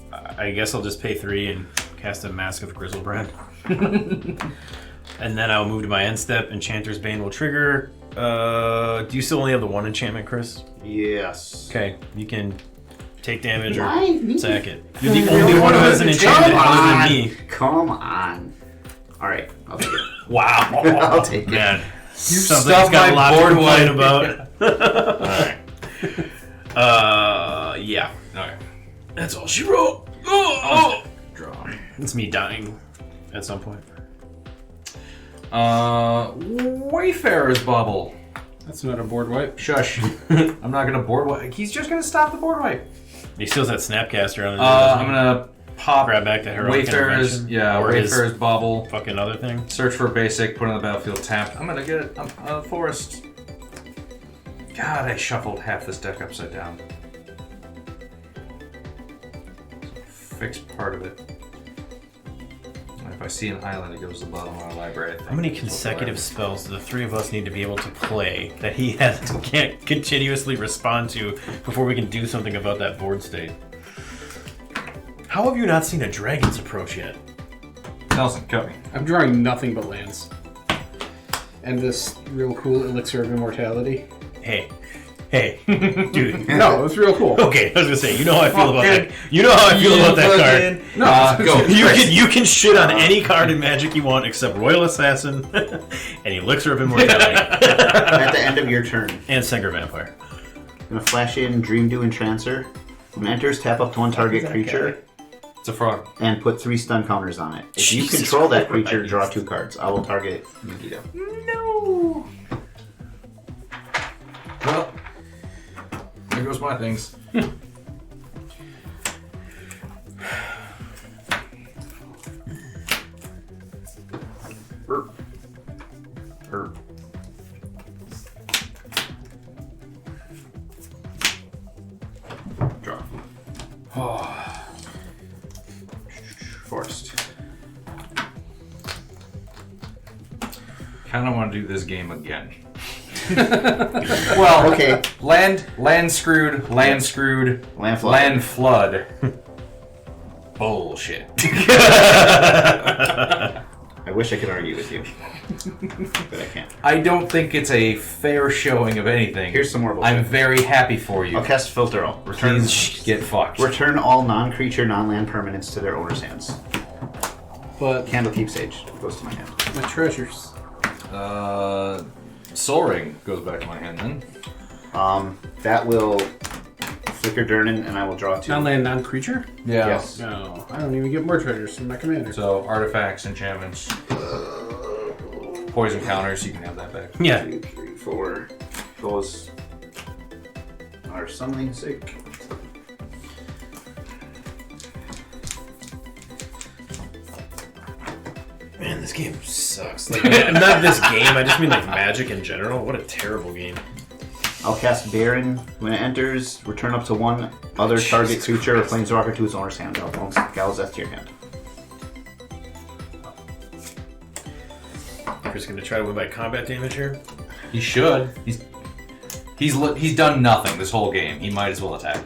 I guess I'll just pay 3 and cast a Mask of Grizzlebrand. And then I'll move to my end step. Enchanter's Bane will trigger. Do you still only have the 1 enchantment, Chris? Yes. Okay, you can take damage or Why me? sack it. You're the only one who has an enchantment other than me. Come on. All right, I'll take it. Wow. I'll take it. Man, You've sounds like he's stuffed got a my lot to board complain wipe. about. Alright. Yeah. Okay. That's all she wrote. Oh. Draw. It's me dying at some point. Wayfarer's Bubble. That's not a board wipe. Shush. I'm not gonna board wipe. He's just gonna stop the board wipe. He still has that Snapcaster on. I'm gonna pop grab back the heroic Wayfarer's. intervention. Yeah, Or his Wayfarer's Bubble. fucking other thing. Search for a basic. Put on the battlefield. Tap. I'm gonna get a forest. God, I shuffled half this deck upside down. Fix part of it. And if I see an island, it goes to the bottom of our library. I think. How many That's what the consecutive library- spells do the 3 of us need to be able to play that he can't continuously respond to before we can do something about that board state? How have you not seen a Dragon's Approach yet? Nelson, cut me. I'm drawing nothing but lands. And this real cool Elixir of Immortality. Hey, dude. No, it's real cool. Okay, I was gonna say, you know how I feel about that. You know how I feel about that card. No, Go. You can shit on any card in Magic you want except Royal Assassin and Elixir of Immortality At the end of your turn, and Sengir Vampire. I'm gonna flash in Dream Dew Entrancer. When it enters, tap up to one target creature It's a frog. and put 3 stun counters on it. If you Jesus control that Christ. creature, draw 2 cards. I will target Megiddo. No. Well, there goes my things. Draw. Forced. Kind of want to do this game again. Well, Okay. land screwed, land Land flood. land flood. Bullshit. I wish I could argue with you, but I can't. I don't think it's a fair showing of anything. Here's some more bullshit. I'm very happy for you. I'll cast Filter All. Please get fucked. Return all non-creature, non-land permanents to their owner's hands. But Candlekeep Sage goes to my hand. my treasures. Soul Ring goes back to my hand then. That will flicker Durnan, and I will draw 2. Non-land, non-creature? Yeah. Yes. No, I don't even get more treasures from my commander. So artifacts, enchantments, poison counters. You can have that back. Yeah. 2, 3, 4. Those are summoning sick. Man, this game sucks. Like, not this game, I just mean like Magic in general. What a terrible game. I'll cast Baron. When it enters, return up to one other target creature or planeswalker to its owner's hand. I'll bounce Galazeth to your hand. Chris gonna try to win by combat damage here. He should. He's done nothing this whole game. He might as well attack.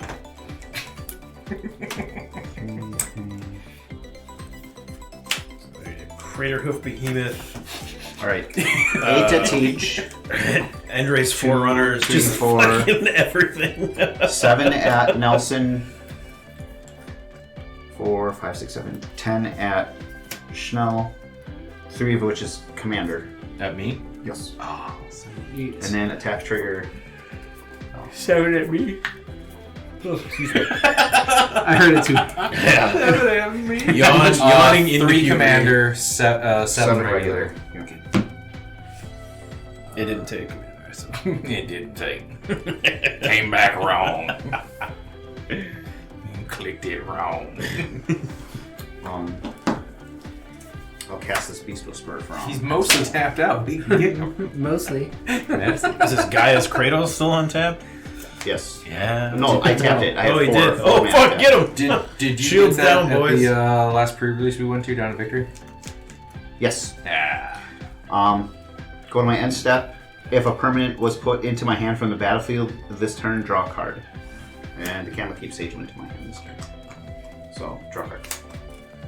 Crater Hoof Behemoth. Alright. 8 to teach. Endrace Forerunners. 2, Just 4. fucking everything. 7 at Nelson. 4, 5, 6, 7. 10 at Schnell. 3 of which is Commander. At me? Yes. Oh. And then attack trigger. 7 at me. I heard it too. Yawning in 3 the commander, 7 regular. Okay. It didn't take commander. So. It didn't take. Came back wrong. Clicked it wrong. I'll cast this Beast Whisperer from. He's mostly tapped out. He can get him. Mostly. Is this Gaia's Cradle still on tap? Yes. Yeah. No, I tapped it. I had Oh, he 4 did. full Oh, mana fuck, tap. get him! Did you Shields get that down, at boys. the last pre-release we went to down at Victory? Yes. Yeah. Go to my end step. If a permanent was put into my hand from the battlefield this turn, draw a card. And the Candlekeep Sage went into my hand this turn. So, draw card.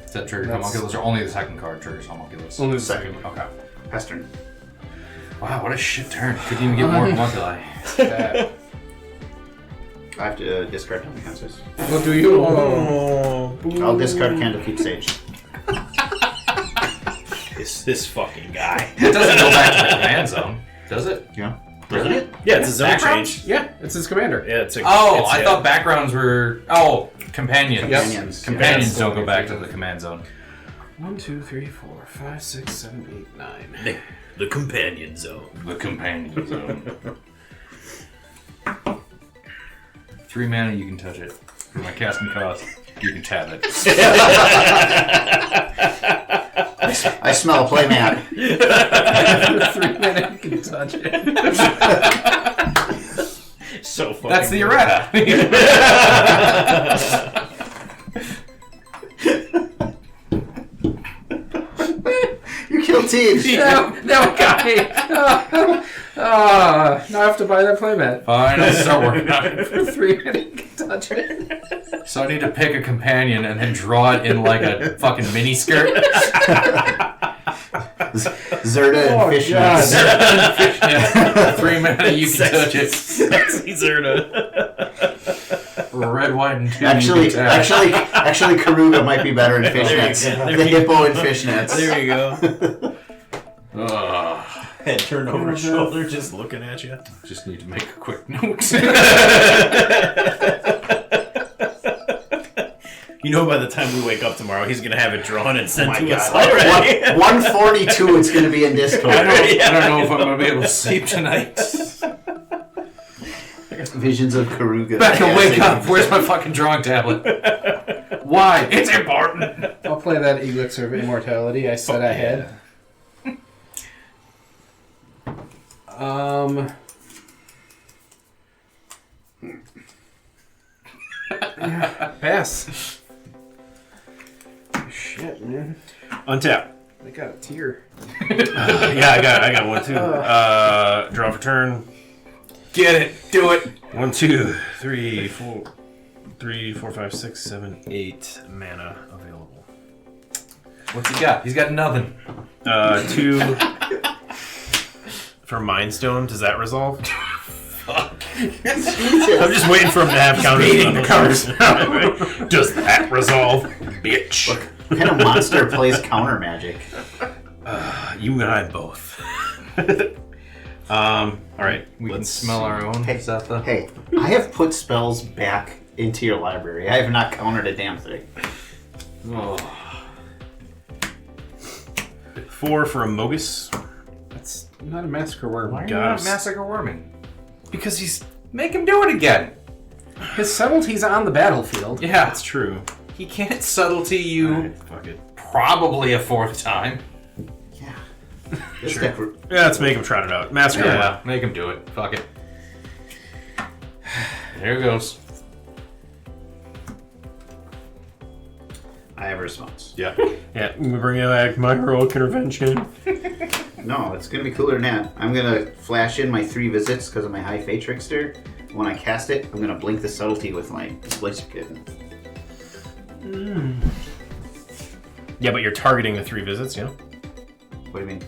Does that trigger That's- homunculus, or only the second card triggers homunculus? Only the Second. Okay. Pestern. Wow, what a shit turn. Couldn't even get more homunculi. That. I have to discard Telekinesis. What do you? I'll discard Candlekeep Sage. This fucking guy. It doesn't go back to the command zone, does it? Yeah. Doesn't it? Yeah, it's a zone Backgrounds? change. Yeah, it's his commander. Yeah, it's a. Oh, it's, I thought backgrounds were... Oh, companions. Companions. Companions Yeah. don't go back to the command zone. 1, 2, 3, 4, 5, 6, 7, 8, 9. the companion zone. The companion zone. 3 mana, you can touch it. For my casting cost, you can tap it. I smell a playmat. 3 minutes, you can touch it. So fucking. That's the errata. You killed Teach. No, guy. Now I have to buy that playmat. Fine, I'll start working on it. For 3 minutes, you can touch it. So I need to pick a companion and then draw it in like a fucking mini skirt. Zerda and Fishnets. 3 mana, you can touch it. Sexy Zerda. Red, white, and 2. Actually, Karuga might be better in Fishnets. There The you go. hippo in Fishnets. There you go. Ugh. Head turned over his shoulder, just looking at you. Just need to make a quick note. You know, by the time we wake up tomorrow, he's gonna have it drawn and sent Oh my to us God. already. 142 it's going to be in Discord. I don't know if I'm going to be able to sleep tonight. Visions of Karuga. Becca, wake up. Where's my fucking drawing tablet? Why? It's important. I'll play that Elixir of Immortality I said I had. Pass. Shit, man. Untap. I got a tear. Yeah, I got one too. Draw for turn. Get it. Do it. 1, 2, 3, 4, 5, 6, 7, 8 mana available. What's he got? He's got nothing. 2 for Mind Stone. Does that resolve? I'm just waiting for him to have counters. Beating the covers. Does that resolve, bitch? What kind of monster plays counter magic? You and I both. All right, We can let's smell our own. Hey, Is that the... Hey, I have put spells back into your library. I have not countered a damn thing. Oh. 4 for a Mogus. That's not a massacre worm. Why are you Got not us. massacre worming? Because he's... Make him do it again. His subtlety's on the battlefield. Yeah. That's true. He can't subtlety you Alright, fuck it. probably a 4th time. Yeah. This deck, Yeah, let's make him trot it out. Massacre. Yeah, make him do it. Fuck it. There it goes. I have a response. Yeah. Yeah, we bring back my heroic intervention. No, it's going to be cooler than that. I'm going to flash in my 3 visits because of my high Fate Trickster. When I cast it, I'm going to blink the subtlety with my Displacer Kitten. Yeah, but you're targeting the 3 visits, yeah? What do you mean?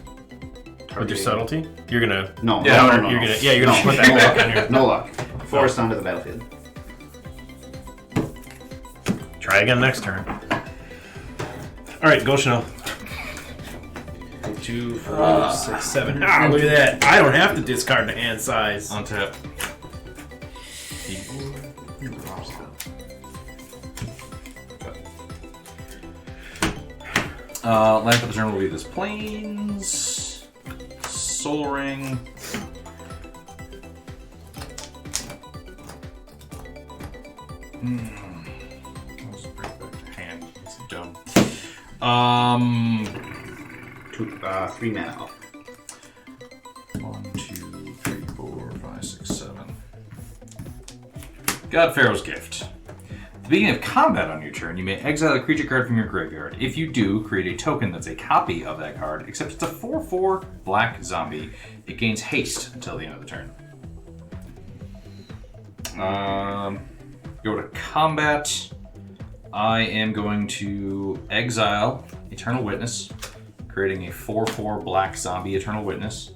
With your subtlety? You're gonna... No, Yeah, no. You're gonna No. put that back on your... No luck. Forced onto the battlefield. Try again next turn. Alright, go Chanel. 2, 4, 6, 7. Ah, look at that. I don't have to discard the hand size. On tap. Land for the turn will be this Plains, Soul Ring. I'll just bring it back to hand. It's dumb. 3 mana off. 1, 2, 3, 4, 5, 6, 7. God Pharaoh's Gift. At the beginning of combat on your turn, you may exile a creature card from your graveyard. If you do, create a token that's a copy of that card, except it's a 4/4 black zombie. It gains haste until the end of the turn. Go to combat. I am going to exile Eternal Witness, creating a 4/4 black zombie Eternal Witness.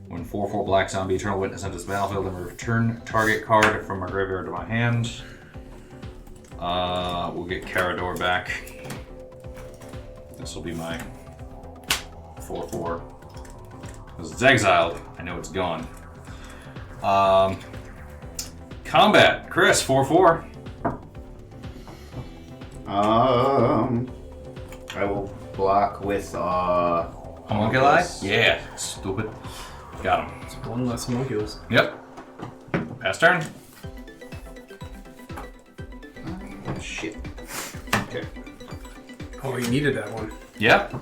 When 4/4 black zombie Eternal Witness enters the battlefield, and return target card from my graveyard to my hand. We'll get Carador back. This will be my 4/4. Because it's exiled, I know it's gone. Combat, Chris, 4/4. I will block with Homunculi? Yeah, stupid. Got him. It's one less homunculus. Yep. Pass turn. Shit. Okay. Oh, you needed that one. Yep.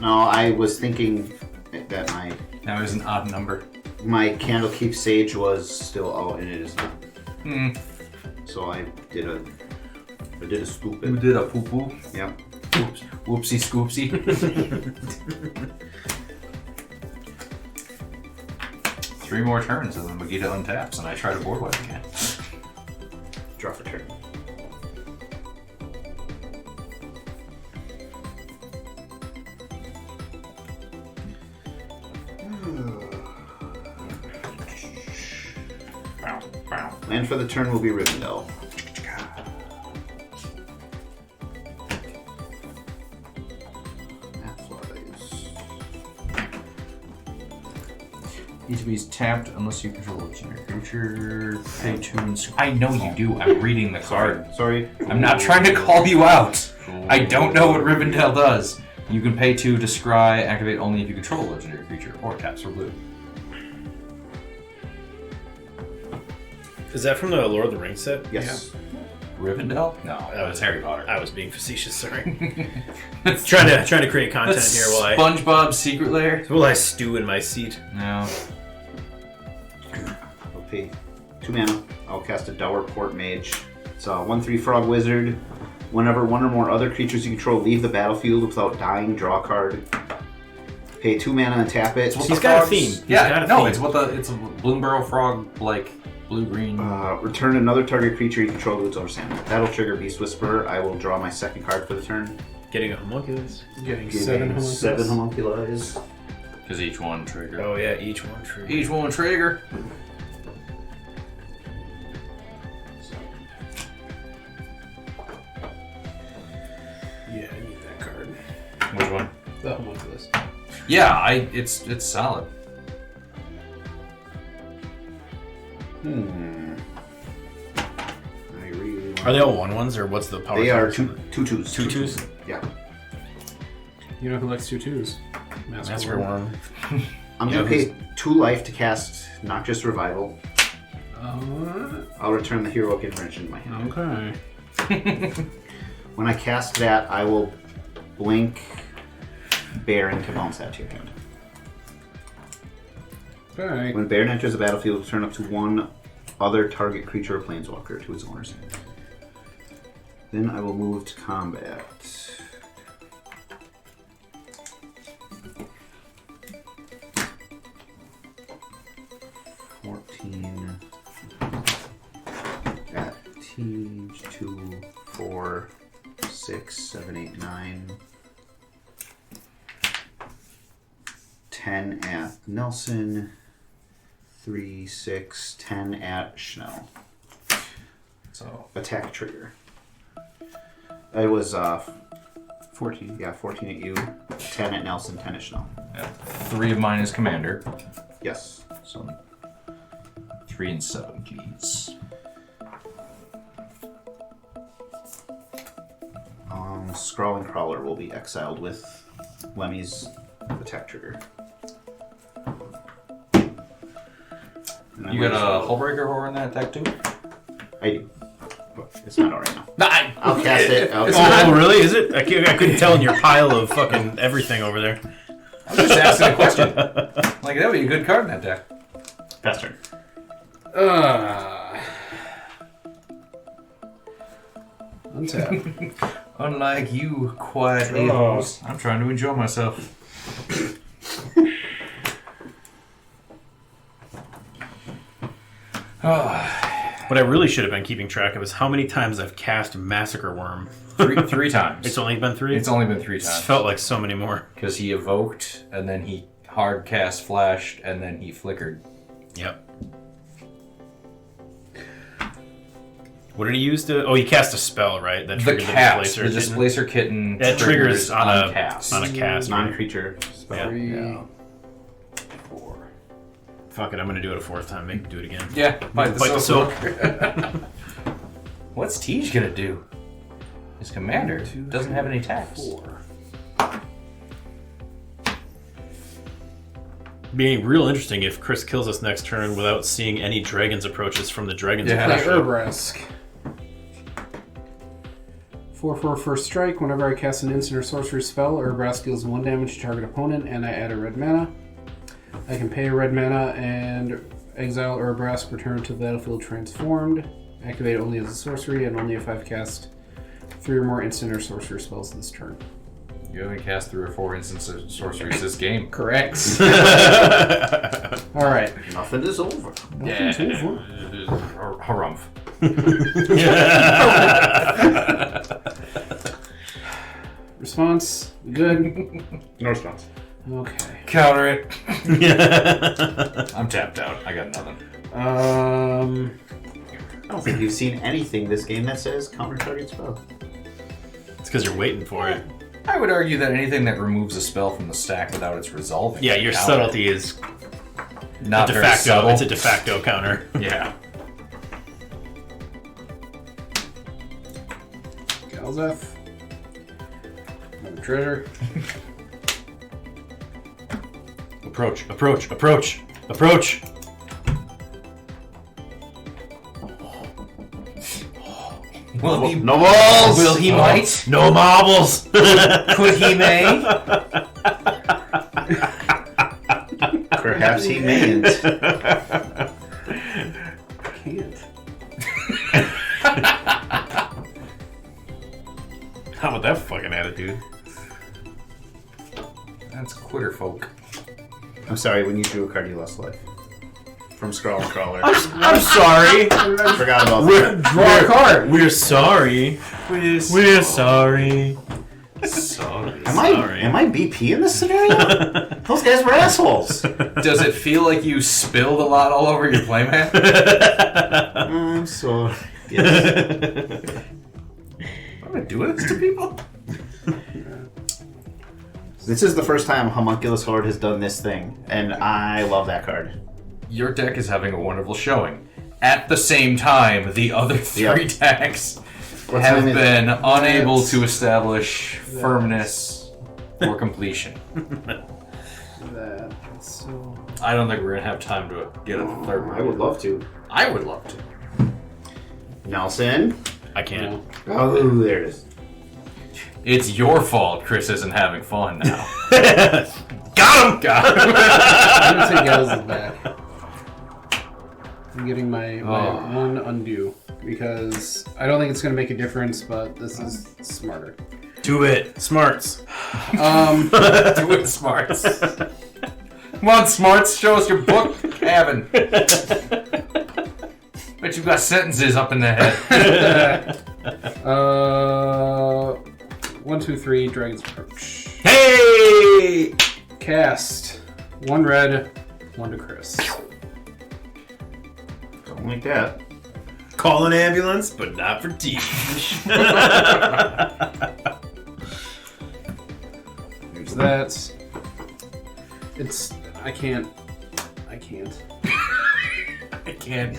No, I was thinking that That was an odd number. my Candlekeep Sage was still out, and it is not. Hmm. So I did a You stupid. did a poo poo. Yep. Oops. Whoopsie scoopsie. 3 more turns and then Megiddo untaps and I try to board wipe again. Draw for turn. Land for the turn will be Rivendell. ETB's tapped unless you control a legendary creature. Pay 2 and I know you do. I'm reading the card. Sorry. I'm not trying to call you out. I don't know what Rivendell does. You can pay 2 to scry, activate only if you control a legendary creature, or taps for blue. Is that from the Lord of the Rings set? Yes. Rivendell? No, that was Harry Potter. I was being facetious, sorry. trying to create content That's here SpongeBob's secret lair? while I stew in my seat. No. I'll pay 2 mana. I'll cast a Dour Port Mage. It's a 1/3 Frog Wizard. Whenever one or more other creatures you control leave the battlefield without dying, draw a card. Pay 2 mana and tap it. He's got a theme. It's what it's a Bloomburrow frog, like blue-green. Return another target creature you control to its owner sand. That'll trigger Beast Whisperer. I will draw my second card for the turn. Getting a homunculus. Getting Giving 7 homunculus. 7 homunculi. Because each one trigger. Oh yeah, each one true. Each one trigger. Yeah, I need that card. Which one? The homunculus. Yeah, it's solid. I really want Are they all 1/1s or what's the power? They are cards? 2/2s. 2/2s? Yeah. You know who likes 2/2s? Master Worm. I'm going to pay 2 life to cast Noxious Revival. I'll return the Heroic Intervention in my hand. Okay. When I cast that, I will blink Baron to bounce that to your hand. Alright. When Baron enters the battlefield, turn up to 1 other target creature or planeswalker to its owner's hand. Then I will move to combat. At T 2, 4, 6, 7, 8, 9. 10 at Nelson. 3, 6, 10 at Schnell. So attack trigger. It was 14. Yeah, 14 at you, 10 at Nelson, 10 at Schnell. Yeah. 3 of mine is commander. Yes. So 3 and 7, please. Scrawling Crawler will be exiled with Lemmy's attack trigger. You got a Hullbreaker horror in that deck too? I do. But it's not out right now. Nah, I'll cast it. Oh, really? Is it? I couldn't tell in your pile of fucking everything over there. I'm just asking a question. Like, that would be a good card in that deck. Pass turn. Untap. Unlike you, quiet a-holes, I'm trying to enjoy myself. What I really should have been keeping track of is how many times I've cast Massacre Worm. Three times. It's only been 3? It's only been 3 It's times. felt like so many more. Because he evoked, and then he hard cast flashed, and then he flickered. Yep. What did he use to... Oh, he cast a spell, right? That The triggered cast. the The Displacer Kitten That triggers on a cast. On a cast. Non-creature spell. Yeah. 3, Yeah. 4. Fuck it, I'm gonna do it a 4th time. Make him do it again. Yeah, bite the Bite the silk. What's Tej gonna do? His commander doesn't have any attacks. 4. Being real interesting if Chris kills us next turn without seeing any dragons approaches from the dragons. Yeah. Play approach. Urbrask. 4/4 first strike. Whenever I cast an instant or sorcery spell, Urbrask deals 1 damage to target opponent, and I add a red mana. I can pay a red mana and exile Urbrask, return to the battlefield transformed. Activate only as a sorcery, and only if I've cast 3 or more instant or sorcery spells this turn. You only cast 3 or 4 instants of sorceries this game. Correct. All right. Nothing is over. Yeah. Harumph. Response? Good. No response. Okay. Counter it. I'm tapped out. I got nothing. I don't think you've seen anything this game that says counter target spell. It's because you're waiting for it. I would argue that anything that removes a spell from the stack without its resolving. Yeah, your counter. subtlety is Not de very facto. subtle. It's a de facto counter. Yeah. Galazeth. Another treasure. Approach, approach, approach, approach. Will he? No balls! Will he might? No marbles. Could he may? Perhaps he mayn't. Can't. How about that fucking attitude? That's quitter folk. I'm sorry, when you drew a card, you lost life. From Scrawl and Crawler. I'm sorry. Forgot about that. Draw a card. We're sorry. We're sorry. Sorry. Am I BP in this scenario? Those guys were assholes. Does it feel like you spilled a lot all over your playmat? I'm sorry. Yes. Am I doing this to people? This is the first time Homunculus Horde has done this thing, and I love that card. Your deck is having a wonderful showing. At the same time, the other 3 Yep. decks What have time is been it? unable to establish firmness or completion. That's so. I don't think we're going to have time to get a third one. I would love to. I would love to. Nelson. I can't. Oh, there it is. It's your fault Chris isn't having fun now. Got him! I'm gonna take Galazeth back. I'm getting my one undo because I don't think it's gonna make a difference, but this is smarter. Do it. Smarts. Do it, Smarts. Come on, Smarts. Show us your book, Kevin. Bet you've got sentences up in the head. 1, 2, 3, Dragon's Approach. Hey! Cast 1 red, 1 to Chris. Don't like that. Call an ambulance, but not for Tej. There's that. I can't. I can't.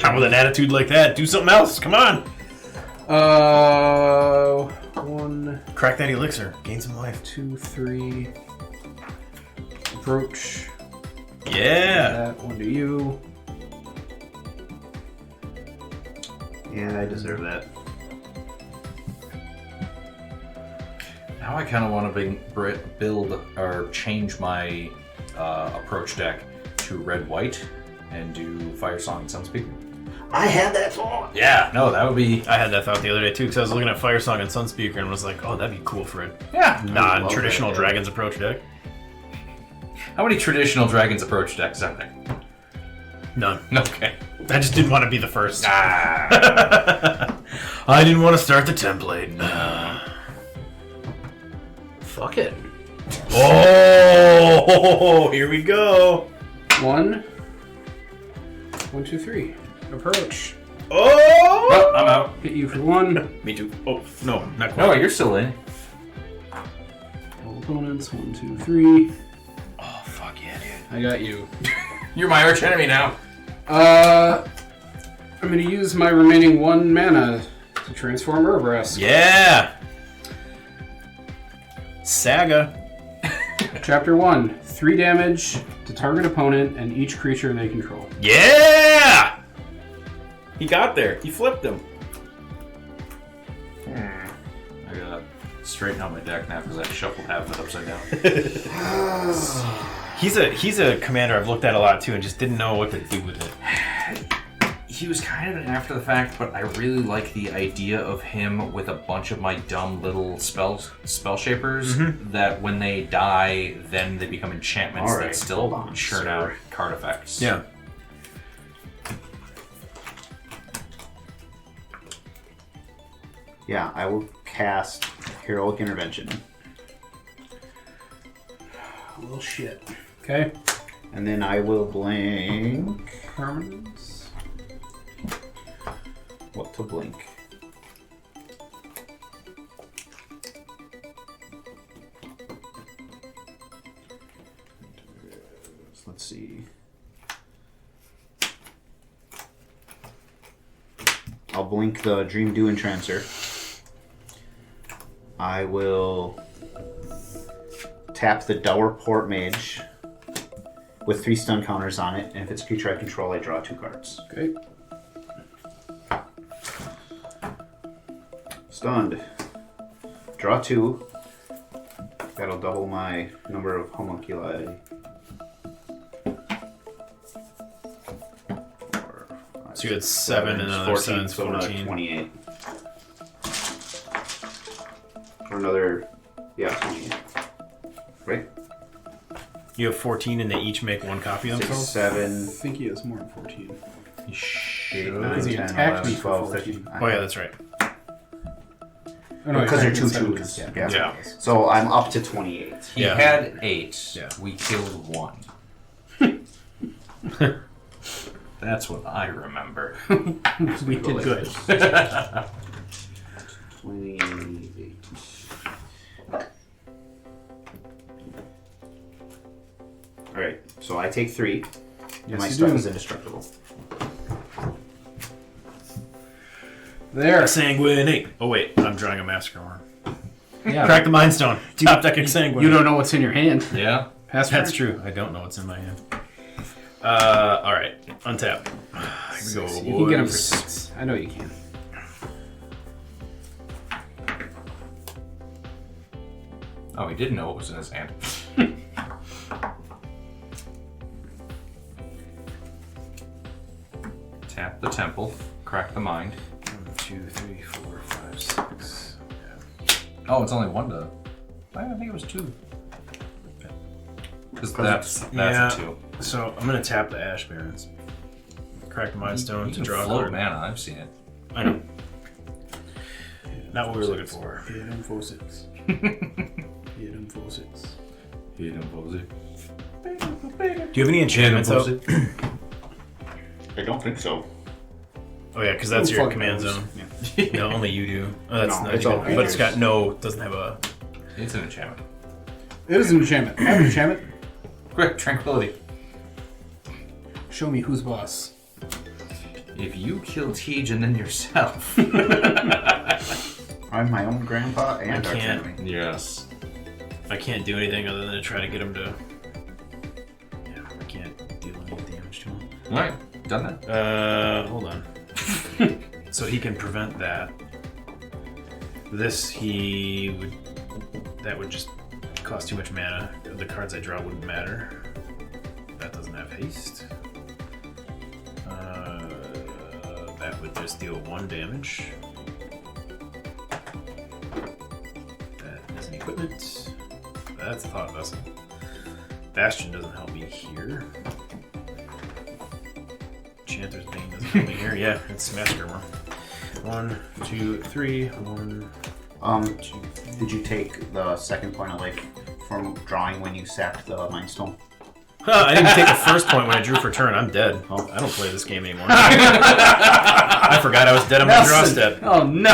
How with an attitude like that? Do something else. Come on. 1, Crack that elixir. Gain some life. 2, 3. Approach. Yeah. That 1 to you. Yeah, I deserve that. Now I kind of want to build or change my approach deck to red-white and do Fire Song and Sunspeaker. I had that thought. Yeah, no, that would be... I had that thought the other day too, because I was looking at Firesong and Sunspeaker and was like, oh, that'd be cool for a Yeah. non-traditional love that, yeah. Dragon's Approach deck. How many traditional Dragon's Approach decks are there? None. Okay. I just didn't want to be the first. Ah. I didn't want to start the template. Fuck it. Oh, here we go. 1, 2, 3. Approach. Oh! Oh, I'm out. Hit you for 1. Me too. Oh, no, not quite. No, you're still in. All opponents. 1, 2, 3. Oh, fuck yeah, dude. I got you. You're my arch enemy now. I'm going to use my remaining 1 mana to transform Urbrask. Yeah! Saga. Chapter 1. 3 damage to target opponent and each creature they control. Yeah! He got there. He flipped him. I gotta straighten out my deck now because I shuffled half of it upside down. He's a commander I've looked at a lot too and just didn't know what to do with it. He was kind of an after the fact, but I really like the idea of him with a bunch of my dumb little spell shapers that when they die, then they become enchantments All right, that still hold on, churn sir. out card effects. Yeah. Yeah, I will cast Heroic Intervention. Well, shit. Okay. And then I will blink. Permanence. What to blink? Let's see. I'll blink the Dream Dew Entrancer. I will tap the Dour Port Mage with 3 stun counters on it, and if it's a creature I control, I draw 2 cards. Okay. Stunned. Draw 2. That'll double my number of homunculi. 4, 5, So you had 7 and another 7, so another 14. 28. Or another, yeah, 28. Right? You have 14 and they each make 1 copy of 6, themselves? 7, I think he has more than 14. 8, 9, Because he 10, attacked 11, me for 12, 14. 13. Oh yeah, that's right. Oh, no, Because he they're attacked 2 me 2s. seven. Yeah. Yeah. So I'm up to 28. He Yeah. had 8. Yeah. We killed 1. That's what I remember. We did good. 28. Alright, so I take 3. And my you stuff do. is indestructible. There. Sanguinate. Oh wait, I'm drawing a Massacre Worm. Yeah. Crack the Mind Stone. Top deck Sanguinate. You don't know what's in your hand. Yeah. Pass That's turn. true. I don't know what's in my hand. Alright. Untap. Here we go, You can get him for boys. 6. I know you can. Oh, he didn't know what was in his hand. Tap the temple, crack the mind. 1, 2, 3, 4, 5, 6. Oh, it's only 1 to. I think it was 2. Because that's Yeah. a 2. So I'm gonna tap the Ash Barrens. Crack the Mind Stone You to can draw a float card. mana. I've seen it. I know. Not what we were looking for. Hit him for 6. Hit him for 6. Do you have any enchantments out? I don't think so. Oh yeah, because that's Who your fucking command knows? zone. No, only you do. Oh, that's No, not it's even, all but it's got no, doesn't have a. It's an enchantment. It is an enchantment. I have an enchantment. Quick, tranquility. Show me who's boss. If you kill Tej and then yourself. I'm my own grandpa and our can't. enemy. Yes. I can't do anything other than to try to get him to. Yeah, I can't deal any damage to him. Alright, done that. Hold on. So he can prevent that. This he would. That would just cost too much mana. The cards I draw wouldn't matter. That doesn't have haste. That would just deal 1 damage. That is an equipment. That's a Thought Vessel. Bastion doesn't help me here. Enchanter's Bane doesn't help me here. Yeah, it's Massacre Worm. 1, 2, 3. 1. Did you take the second point of life from drawing when you sacked the Mind Stone? I didn't take the first point when I drew for turn. I'm dead. Oh, I don't play this game anymore. I forgot I was dead on my draw step. Oh no!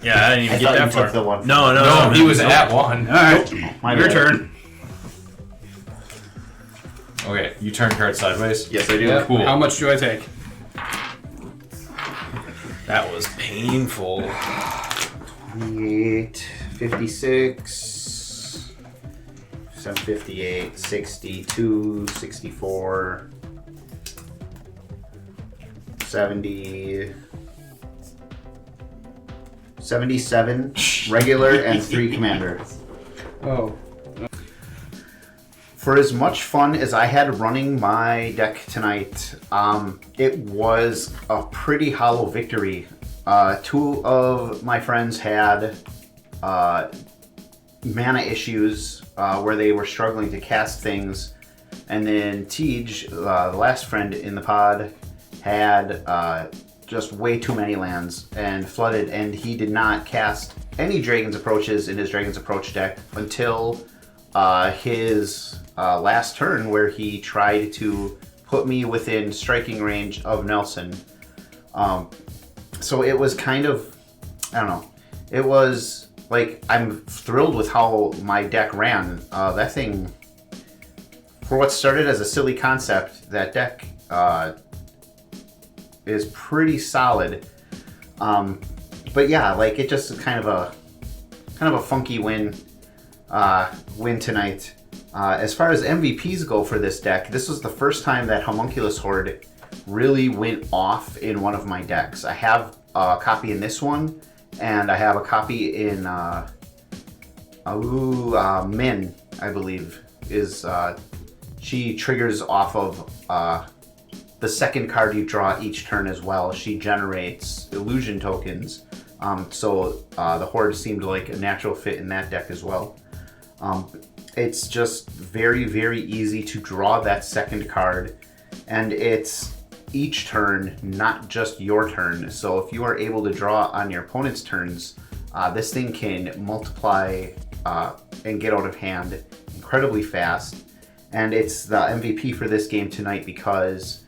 Yeah, I didn't even get that far. The one No, he was at 1. All right, your turn. Okay, you turn card sideways. Yes, I do. Yep. Cool. How much do I take? That was painful. 28, 56, 758, 62, 64, 70, 77 regular, and 3 commander. Oh. For as much fun as I had running my deck tonight, it was a pretty hollow victory. 2 of my friends had mana issues where they were struggling to cast things, and then Tej, the last friend in the pod, had just way too many lands and flooded, and he did not cast any Dragon's Approaches in his Dragon's Approach deck until his last turn, where he tried to put me within striking range of Nelson. So it was kind of, I don't know, it was like, I'm thrilled with how my deck ran. That thing, for what started as a silly concept, that deck is pretty solid. But yeah, like, it just kind of a funky win tonight. As far as MVPs go for this deck, this was the first time that Homunculus Horde really went off in one of my decks. I have a copy in this one, and I have a copy in Min, I believe, is she triggers off of the second card you draw each turn as well. She generates illusion tokens, so the Horde seemed like a natural fit in that deck as well. It's just very, very easy to draw that second card, and it's each turn, not just your turn. So if you are able to draw on your opponent's turns, this thing can multiply and get out of hand incredibly fast. And it's the MVP for this game tonight because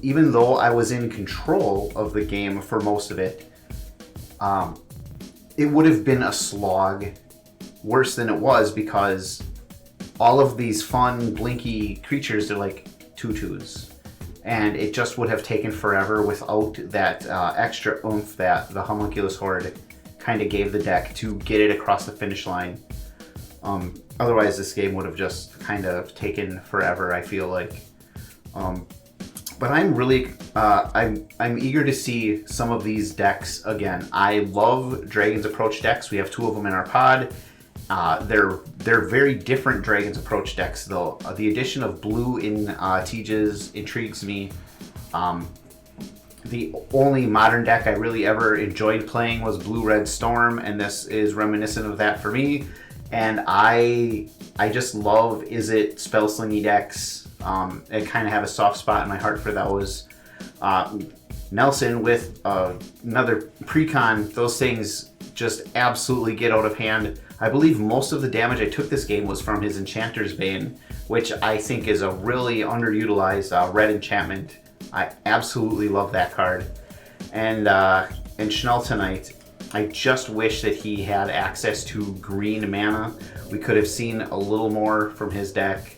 even though I was in control of the game for most of it, it would have been a slog worse than it was, because all of these fun blinky creatures are like 2/2s, and it just would have taken forever without that extra oomph that the Homunculus Horde kind of gave the deck to get it across the finish line. Otherwise this game would have just kind of taken forever, I feel like. But I'm really, I'm eager to see some of these decks again. I love Dragon's Approach decks. We have 2 of them in our pod. They're very different Dragon's Approach decks, though. The addition of blue in Tej's intrigues me. The only modern deck I really ever enjoyed playing was Blue-Red Storm, and this is reminiscent of that for me. And I just love Izzet spell-slingy decks. I kind of have a soft spot in my heart for those. Nelson with another precon, those things just absolutely get out of hand. I believe most of the damage I took this game was from his Enchanter's Bane, which I think is a really underutilized red enchantment. I absolutely love that card. And Schnell tonight, I just wish that he had access to green mana. We could have seen a little more from his deck.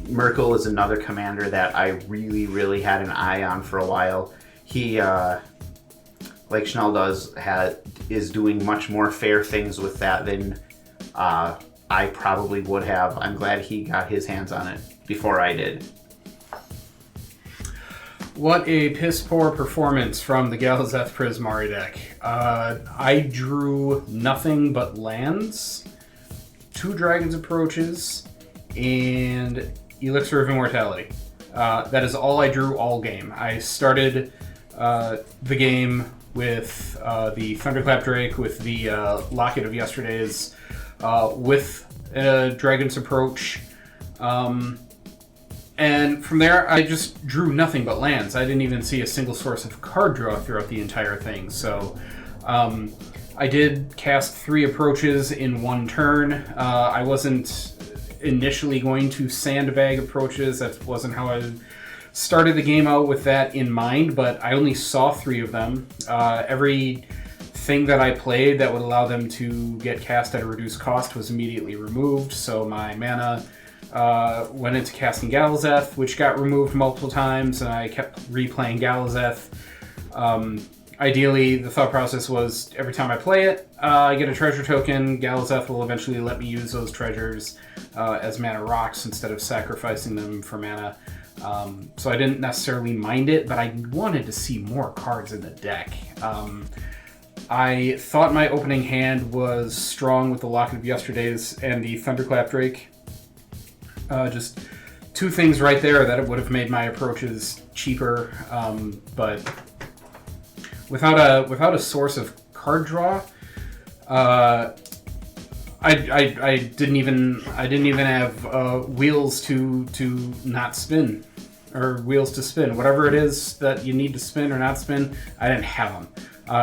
Myrkul is another commander that I really, really had an eye on for a while. He, like Schnell is doing much more fair things with that than I probably would have. I'm glad he got his hands on it before I did. What a piss-poor performance from the Galazeth Prismari deck. I drew nothing but lands, 2 Dragon's Approaches, and Elixir of Immortality. That is all I drew all game. I started the game with the Thunderclap Drake, with the Locket of Yesterdays, with Dragon's Approach. And from there, I just drew nothing but lands. I didn't even see a single source of card draw throughout the entire thing. So I did cast 3 approaches in one turn. I wasn't initially going to sandbag approaches. That wasn't how I started the game out with that in mind, but I only saw 3 of them. Every thing that I played that would allow them to get cast at a reduced cost was immediately removed, so my mana went into casting Galazeth, which got removed multiple times, and I kept replaying Galazeth. Ideally, the thought process was every time I play it, I get a treasure token. Galazeth will eventually let me use those treasures as mana rocks instead of sacrificing them for mana. So I didn't necessarily mind it, but I wanted to see more cards in the deck. I thought my opening hand was strong with the Locket of Yesterdays and the Thunderclap Drake. Just 2 things right there that it would have made my approaches cheaper, but without a source of card draw, I didn't even have wheels to not spin, or wheels to spin. Whatever it is that you need to spin or not spin, I didn't have them.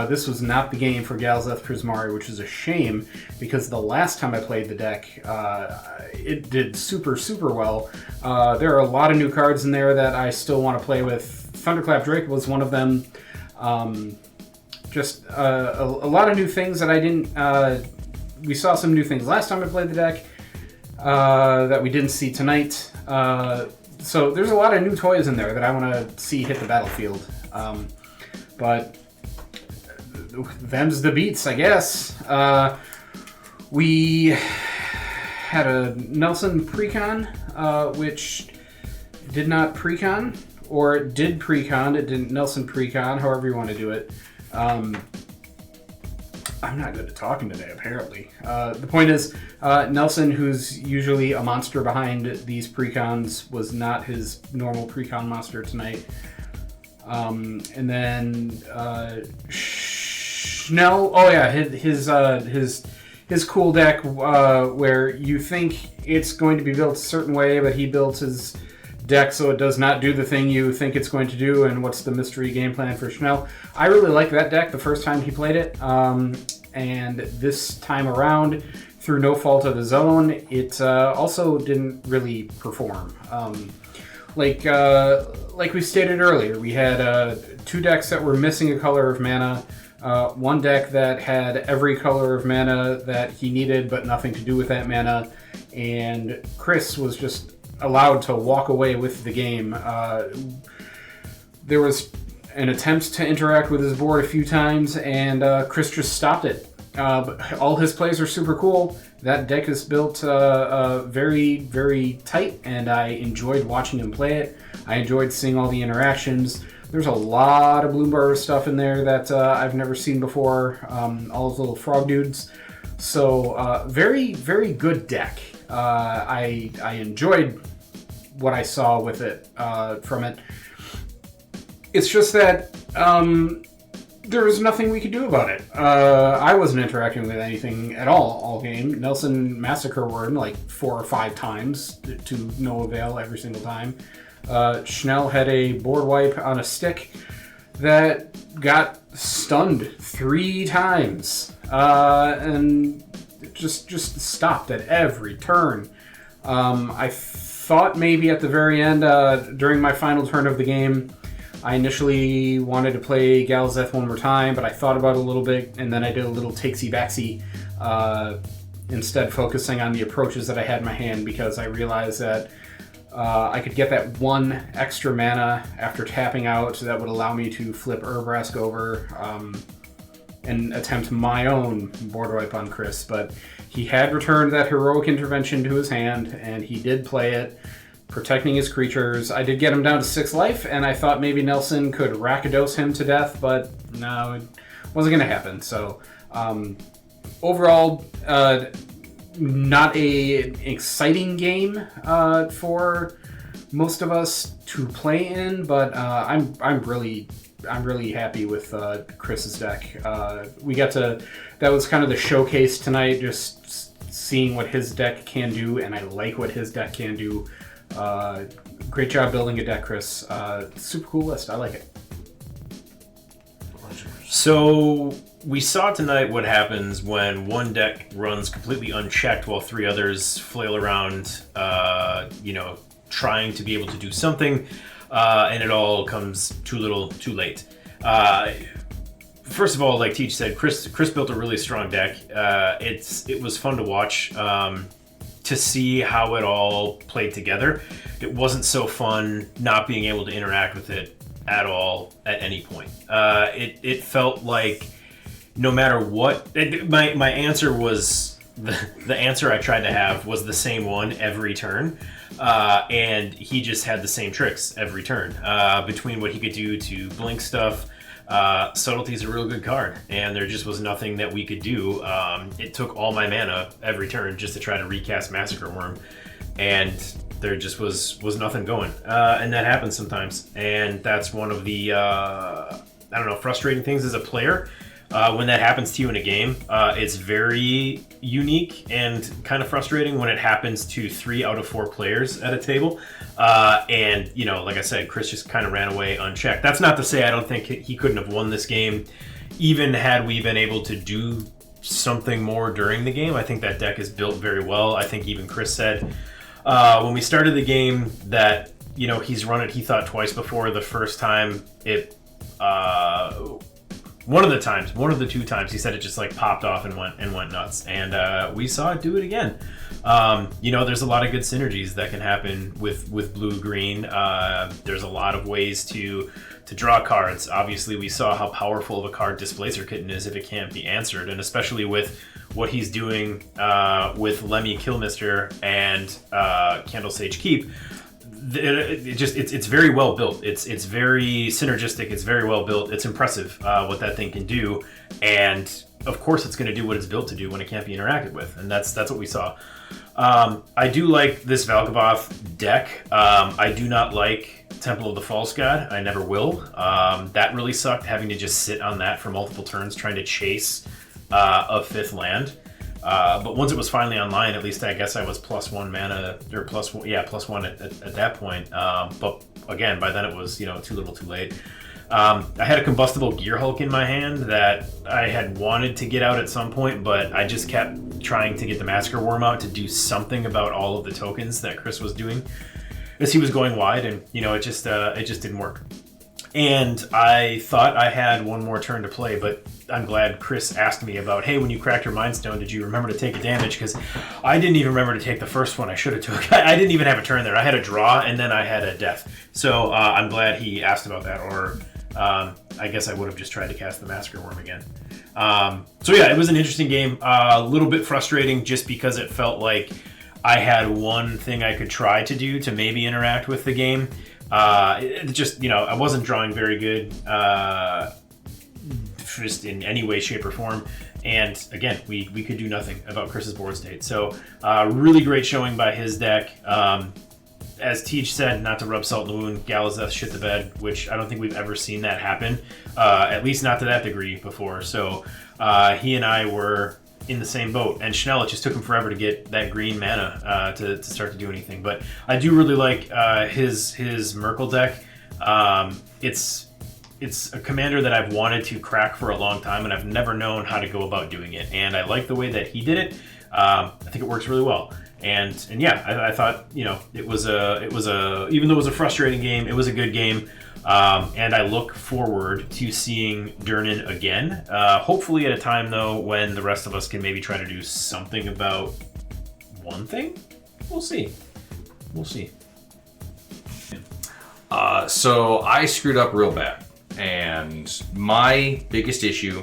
This was not the game for Galazeth Prismari, which is a shame because the last time I played the deck, it did super, super well. There are a lot of new cards in there that I still want to play with. Thunderclap Drake was one of them. Just a lot of new things that I didn't... we saw some new things last time I played the deck that we didn't see tonight. So there's a lot of new toys in there that I want to see hit the battlefield. But them's the beats, I guess. We had a Nelson precon, which did not precon, or it did precon, it didn't Nelson precon, however you want to do it. I'm not good at talking today, apparently. The point is, Nelson, who's usually a monster behind these precons, was not his normal precon monster tonight. And then Schnell, oh yeah, his cool deck where you think it's going to be built a certain way, but he built his deck so it does not do the thing you think it's going to do, and what's the mystery game plan for Schnell. I really liked that deck the first time he played it, and this time around, through no fault of his own, it also didn't really perform. Like we stated earlier, we had 2 decks that were missing a color of mana, 1 deck that had every color of mana that he needed but nothing to do with that mana, and Chris was just allowed to walk away with the game. There was an attempt to interact with his board a few times, and Chris just stopped it. But all his plays are super cool. That deck is built very, very tight, and I enjoyed watching him play it. I enjoyed seeing all the interactions. There's a lot of Bloomburrow stuff in there that I've never seen before. All those little frog dudes. So very, very good deck. I enjoyed what I saw with it from it. It's just that there was nothing we could do about it. I wasn't interacting with anything at all game. Nelson Massacre Word like 4 or 5 times to no avail every single time. Schnell had a board wipe on a stick that got stunned 3 times. And just stopped at every turn. I thought maybe at the very end, during my final turn of the game, I initially wanted to play Galazeth one more time, but I thought about it a little bit, and then I did a little takesy-backsy, instead focusing on the approaches that I had in my hand, because I realized that I could get that 1 extra mana after tapping out that would allow me to flip Urbrask over and attempt my own board wipe on Chris, but he had returned that heroic intervention to his hand, and he did play it, protecting his creatures. I did get him down to 6 life, and I thought maybe Nelson could Rakdos him to death, but no, it wasn't going to happen. So overall, not an exciting game for most of us to play in, but I'm really happy with Chris's deck. We got to, that was kind of the showcase tonight, just seeing what his deck can do, and I like what his deck can do. Great job building a deck, Chris. Super cool list. I like it. So we saw tonight what happens when one deck runs completely unchecked while three others flail around, trying to be able to do something, and it all comes too little, too late. First of all, like Teach said, Chris built a really strong deck. It was fun to watch, to see how it all played together. It wasn't so fun not being able to interact with it at all at any point. It felt like no matter what, my answer was the answer I tried to have was the same one every turn, and he just had the same tricks every turn. Between what he could do to blink stuff, Subtlety's a real good card, and there just was nothing that we could do. It took all my mana every turn just to try to recast Massacre Worm, and there just was nothing going. And that happens sometimes, and that's one of the frustrating things as a player. When that happens to you in a game, it's very unique and kind of frustrating when it happens to 3 out of 4 players at a table. And, like I said, Chris just kind of ran away unchecked. That's not to say I don't think he couldn't have won this game, even had we been able to do something more during the game. I think that deck is built very well. I think even Chris said when we started the game that, he's run it, he thought twice before. The first time it... One of the 2 times, he said it just like popped off and went nuts, and we saw it do it again. There's a lot of good synergies that can happen with blue green. There's a lot of ways to draw cards. Obviously, we saw how powerful of a card Displacer Kitten is if it can't be answered, and especially with what he's doing with Lemmy Killmister and Candle Sage Keep. It's very well built. It's very synergistic. It's very well built. It's impressive what that thing can do, and of course it's going to do what it's built to do when it can't be interacted with, and that's what we saw. I do like this Valgavoth deck. I do not like Temple of the False God. I never will. That really sucked, having to just sit on that for multiple turns trying to chase a 5th land. But once it was finally online, at least I guess I was +1 mana, or +1 at that point. But again, by then it was, too little too late. I had a Combustible Gear Hulk in my hand that I had wanted to get out at some point, but I just kept trying to get the Massacre Worm out to do something about all of the tokens that Chris was doing as he was going wide, and it just didn't work. And I thought I had one more turn to play, but I'm glad Chris asked me about, hey, when you cracked your Mind Stone, did you remember to take a damage? Because I didn't even remember to take the first one I should have took. I didn't even have a turn there. I had a draw, and then I had a death. So I'm glad he asked about that, or I guess I would have just tried to cast the Massacre Worm again. It was an interesting game. A little bit frustrating just because it felt like I had one thing I could try to do to maybe interact with the game. I wasn't drawing very good, just in any way, shape, or form. And again, we could do nothing about Chris's board state. So, really great showing by his deck. As Teach said, not to rub salt in the wound, Galazeth shit the bed, which I don't think we've ever seen that happen, at least not to that degree before. So, he and I were in the same boat, and Schnell, it just took him forever to get that green mana to start to do anything. But I do really like his Myrkul deck. It's a commander that I've wanted to crack for a long time, and I've never known how to go about doing it. And I like the way that he did it. I think it works really well. And I thought it was a even though it was a frustrating game, it was a good game. And I look forward to seeing Durnan again. Hopefully at a time, though, when the rest of us can maybe try to do something about one thing. We'll see. So I screwed up real bad. And my biggest issue,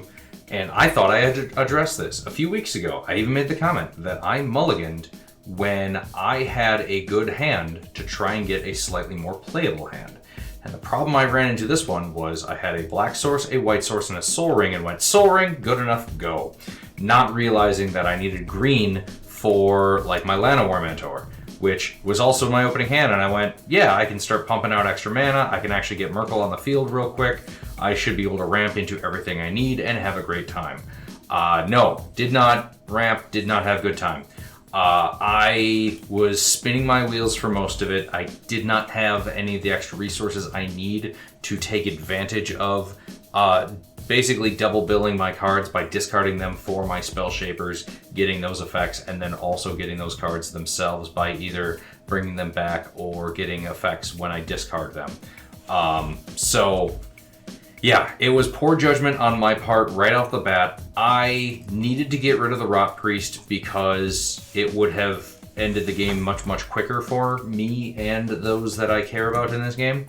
and I thought I had to address this a few weeks ago. I even made the comment that I mulliganed when I had a good hand to try and get a slightly more playable hand. And the problem I ran into this one was I had a black source, a white source, and a soul ring, and went, soul ring, good enough, go. Not realizing that I needed green for like my Llanowar Mentor, which was also my opening hand, and I went, yeah, I can start pumping out extra mana, I can actually get Myrkul on the field real quick, I should be able to ramp into everything I need and have a great time. No, did not ramp, did not have good time. I was spinning my wheels for most of it. I did not have any of the extra resources I need to take advantage of basically double billing my cards by discarding them for my spell shapers, getting those effects, and then also getting those cards themselves by either bringing them back or getting effects when I discard them. So yeah, it was poor judgment on my part right off the bat. I needed to get rid of the Rot Priest because it would have ended the game much, much quicker for me and those that I care about in this game.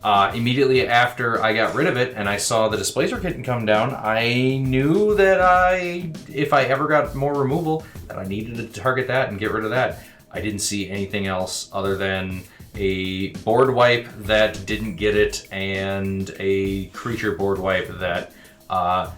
Immediately after I got rid of it and I saw the Displacer Kitten come down, I knew that if I ever got more removal, that I needed to target that and get rid of that. I didn't see anything else other than a board wipe that didn't get it and a creature board wipe that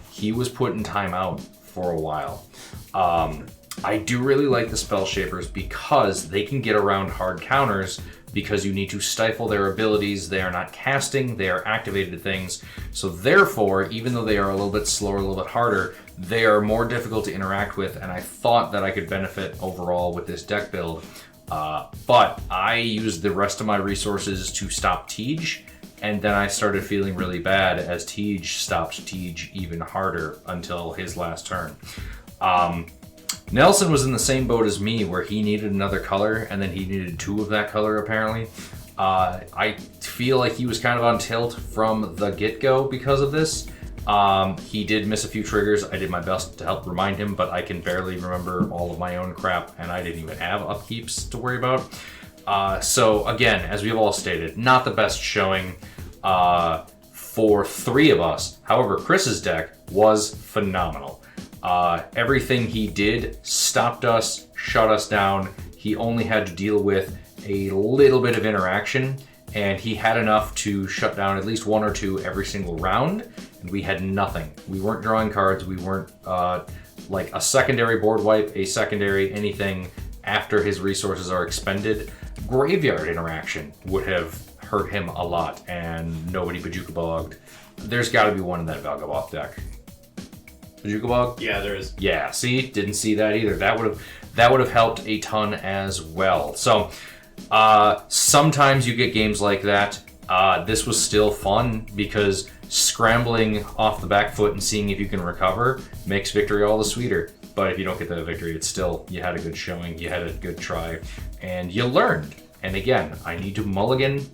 he was put in timeout for a while. I do really like the Spell Shapers because they can get around hard counters because you need to stifle their abilities. They are not casting, they are activated things. So therefore, even though they are a little bit slower, a little bit harder, they are more difficult to interact with, and I thought that I could benefit overall with this deck build. But I used the rest of my resources to stop Tej, and then I started feeling really bad as Tej stopped Tej even harder until his last turn. Nelson was in the same boat as me where he needed another color and then he needed 2 of that color apparently. I feel like he was kind of on tilt from the get-go because of this. He did miss a few triggers. I did my best to help remind him, but I can barely remember all of my own crap and I didn't even have upkeeps to worry about. So again, as we've all stated, not the best showing for 3 of us. However, Chris's deck was phenomenal. Everything he did stopped us, shut us down. He only had to deal with a little bit of interaction, and he had enough to shut down at least 1 or 2 every single round, and we had nothing. We weren't drawing cards, we weren't like a secondary board wipe, a secondary anything after his resources are expended. Graveyard interaction would have hurt him a lot, and nobody Bajuka Bogged. There's got to be one in that Valgavoth deck. Bajuka Bog? Yeah, there is. Yeah, see? Didn't see that either. That would have helped a ton as well. So, sometimes you get games like that. This was still fun because scrambling off the back foot and seeing if you can recover makes victory all the sweeter. But if you don't get the victory, it's still, you had a good showing, you had a good try, and you learned. And again, I need to mulligan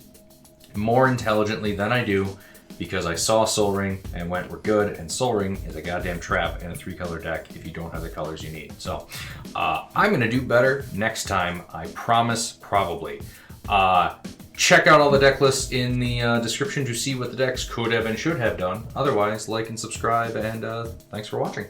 more intelligently than I do, because I saw Soul Ring and went, we're good, and Soul Ring is a goddamn trap in a 3-color deck if you don't have the colors you need. So I'm gonna do better next time, I promise, probably. Check out all the deck lists in the description to see what the decks could have and should have done. Otherwise, like and subscribe, and thanks for watching.